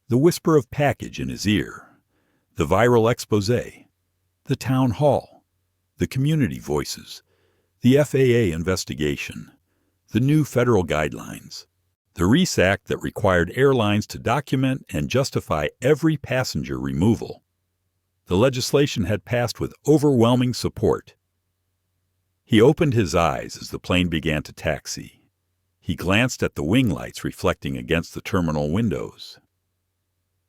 The whisper of package in his ear. The viral expose. The town hall. The community voices. The FAA investigation. The new federal guidelines. The Reese Act that required airlines to document and justify every passenger removal. The legislation had passed with overwhelming support. He opened his eyes as the plane began to taxi. He glanced at the wing lights reflecting against the terminal windows.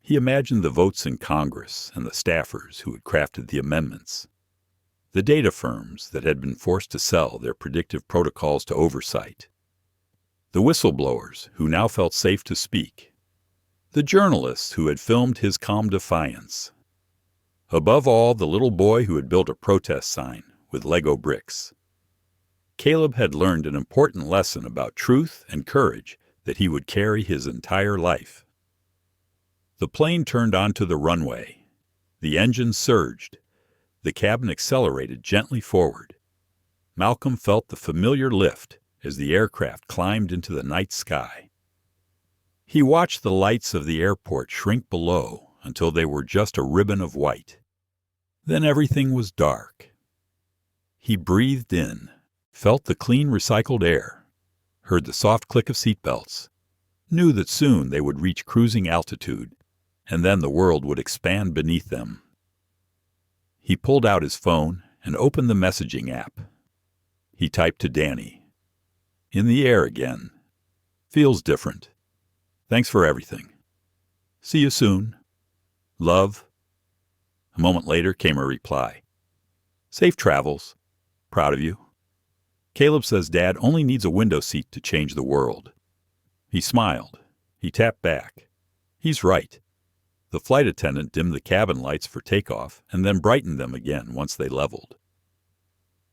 He imagined the votes in Congress and the staffers who had crafted the amendments. The data firms that had been forced to sell their predictive protocols to oversight. The whistleblowers who now felt safe to speak. The journalists who had filmed his calm defiance. Above all, the little boy who had built a protest sign with Lego bricks. Caleb had learned an important lesson about truth and courage that he would carry his entire life. The plane turned onto the runway. The engines surged. The cabin accelerated gently forward. Malcolm felt the familiar lift as the aircraft climbed into the night sky. He watched the lights of the airport shrink below until they were just a ribbon of white. Then everything was dark. He breathed in, felt the clean recycled air, heard the soft click of seatbelts, knew that soon they would reach cruising altitude, and then the world would expand beneath them. He pulled out his phone and opened the messaging app. He typed to Danny. In the air again. Feels different. Thanks for everything. See you soon. Love. A moment later came a reply. Safe travels. Proud of you. Caleb says Dad only needs a window seat to change the world. He smiled. He tapped back. He's right. The flight attendant dimmed the cabin lights for takeoff and then brightened them again once they leveled.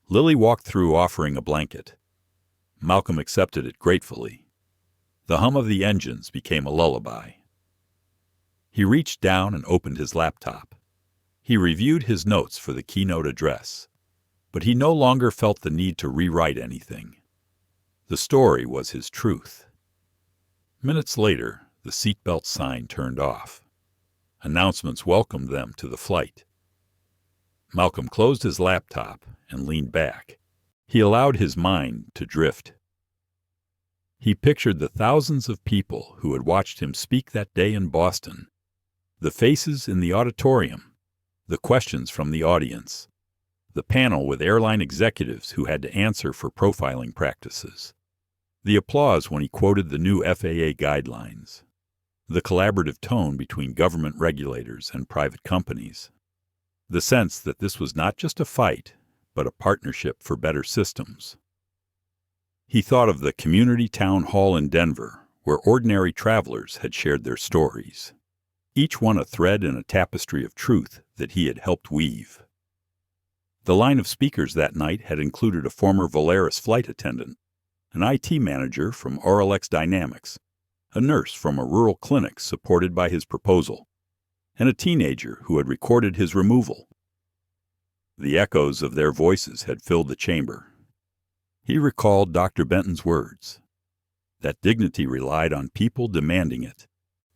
Lily walked through offering a blanket. Malcolm accepted it gratefully. The hum of the engines became a lullaby. He reached down and opened his laptop. He reviewed his notes for the keynote address, but he no longer felt the need to rewrite anything. The story was his truth. Minutes later, the seatbelt sign turned off. Announcements welcomed them to the flight. Malcolm closed his laptop and leaned back. He allowed his mind to drift. He pictured the thousands of people who had watched him speak that day in Boston, the faces in the auditorium, the questions from the audience, the panel with airline executives who had to answer for profiling practices, the applause when he quoted the new FAA guidelines, the collaborative tone between government regulators and private companies, the sense that this was not just a fight, but a partnership for better systems. He thought of the community town hall in Denver, where ordinary travelers had shared their stories, each one a thread in a tapestry of truth that he had helped weave. The line of speakers that night had included a former Volaris flight attendant, an IT manager from Oralex Dynamics, a nurse from a rural clinic supported by his proposal, and a teenager who had recorded his removal. The echoes of their voices had filled the chamber. He recalled Dr. Benton's words. That dignity relied on people demanding it.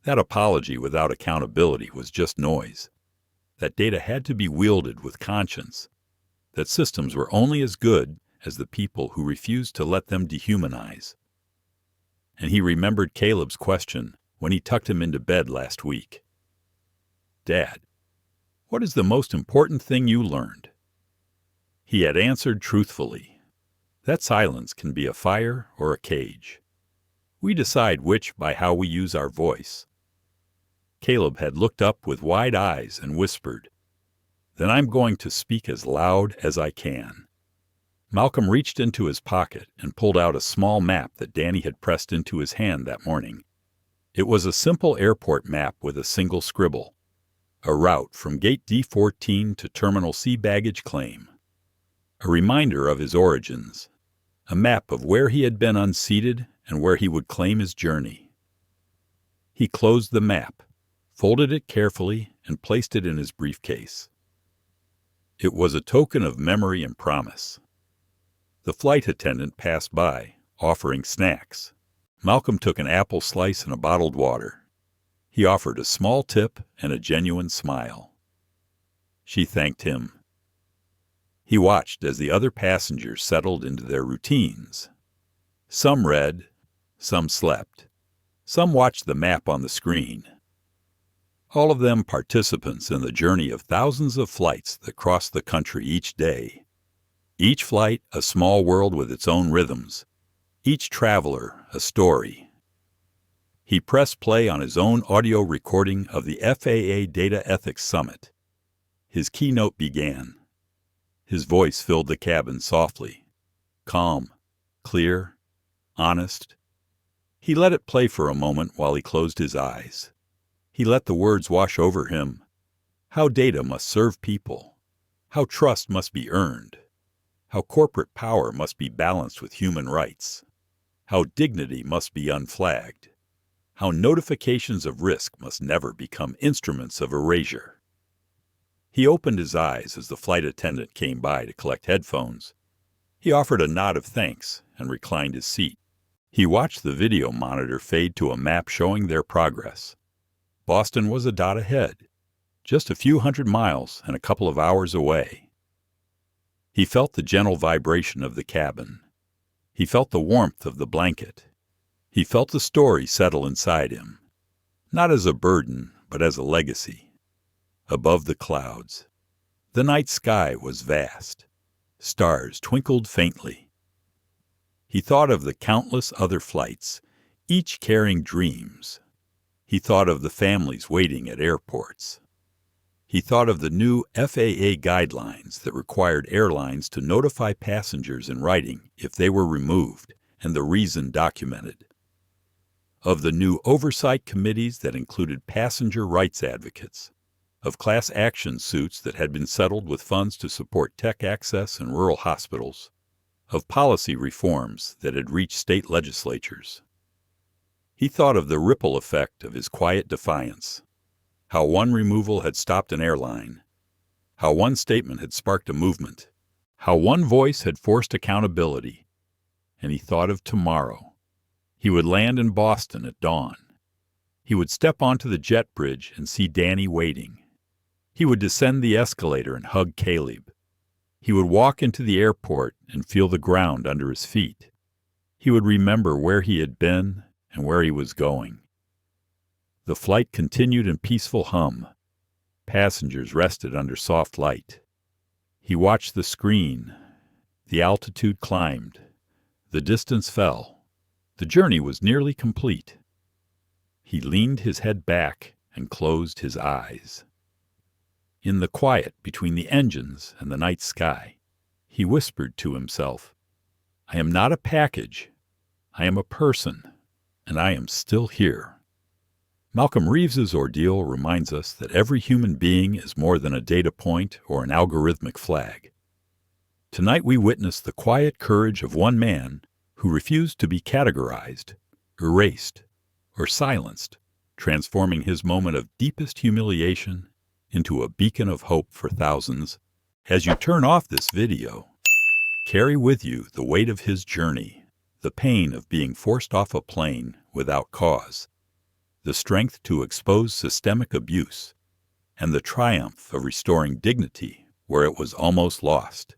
That apology without accountability was just noise. That data had to be wielded with conscience. That systems were only as good as the people who refused to let them dehumanize. And he remembered Caleb's question when he tucked him into bed last week. Dad, what is the most important thing you learned? He had answered truthfully. That silence can be a fire or a cage. We decide which by how we use our voice. Caleb had looked up with wide eyes and whispered, Then I'm going to speak as loud as I can." Malcolm reached into his pocket and pulled out a small map that Danny had pressed into his hand that morning. It was a simple airport map with a single scribble. A route from Gate D14 to Terminal C baggage claim. A reminder of his origins. A map of where he had been unseated and where he would claim his journey. He closed the map, folded it carefully, and placed it in his briefcase. It was a token of memory and promise. The flight attendant passed by, offering snacks. Malcolm took an apple slice and a bottled water. He offered a small tip and a genuine smile. She thanked him. He watched as the other passengers settled into their routines. Some read, some slept. Some watched the map on the screen. All of them participants in the journey of thousands of flights that cross the country each day. Each flight a small world with its own rhythms. Each traveler a story. He pressed play on his own audio recording of the FAA Data Ethics Summit. His keynote began. His voice filled the cabin softly, calm, clear, honest. He let it play for a moment while he closed his eyes. He let the words wash over him. How data must serve people. How trust must be earned. How corporate power must be balanced with human rights. How dignity must be unflagged. How notifications of risk must never become instruments of erasure. He opened his eyes as the flight attendant came by to collect headphones. He offered a nod of thanks and reclined his seat. He watched the video monitor fade to a map showing their progress. Boston was a dot ahead, just a few hundred miles and a couple of hours away. He felt the gentle vibration of the cabin. He felt the warmth of the blanket. He felt the story settle inside him, not as a burden, but as a legacy. Above the clouds, the night sky was vast. Stars twinkled faintly. He thought of the countless other flights, each carrying dreams. He thought of the families waiting at airports. He thought of the new FAA guidelines that required airlines to notify passengers in writing if they were removed and the reason documented. Of the new oversight committees that included passenger rights advocates. Of class action suits that had been settled with funds to support tech access in rural hospitals. Of policy reforms that had reached state legislatures. He thought of the ripple effect of his quiet defiance. How one removal had stopped an airline. How one statement had sparked a movement. How one voice had forced accountability. And he thought of tomorrow. He would land in Boston at dawn. He would step onto the jet bridge and see Danny waiting. He would descend the escalator and hug Caleb. He would walk into the airport and feel the ground under his feet. He would remember where he had been and where he was going. The flight continued in peaceful hum. Passengers rested under soft light. He watched the screen. The altitude climbed. The distance fell. The journey was nearly complete. He leaned his head back and closed his eyes. In the quiet between the engines and the night sky, he whispered to himself, "I am not a package. I am a person, and I am still here." Malcolm Reeves's ordeal reminds us that every human being is more than a data point or an algorithmic flag. Tonight we witness the quiet courage of one man who refused to be categorized, erased, or silenced, transforming his moment of deepest humiliation into a beacon of hope for thousands. As you turn off this video, carry with you the weight of his journey, the pain of being forced off a plane without cause, the strength to expose systemic abuse, and the triumph of restoring dignity where it was almost lost.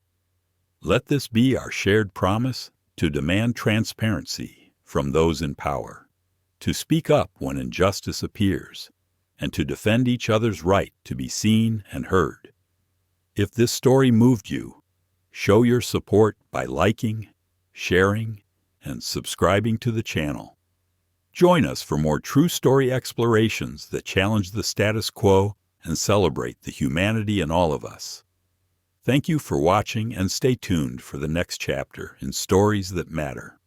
Let this be our shared promise to demand transparency from those in power, to speak up when injustice appears, and to defend each other's right to be seen and heard. If this story moved you, show your support by liking, sharing, and subscribing to the channel. Join us for more true story explorations that challenge the status quo and celebrate the humanity in all of us. Thank you for watching, and stay tuned for the next chapter in Stories That Matter.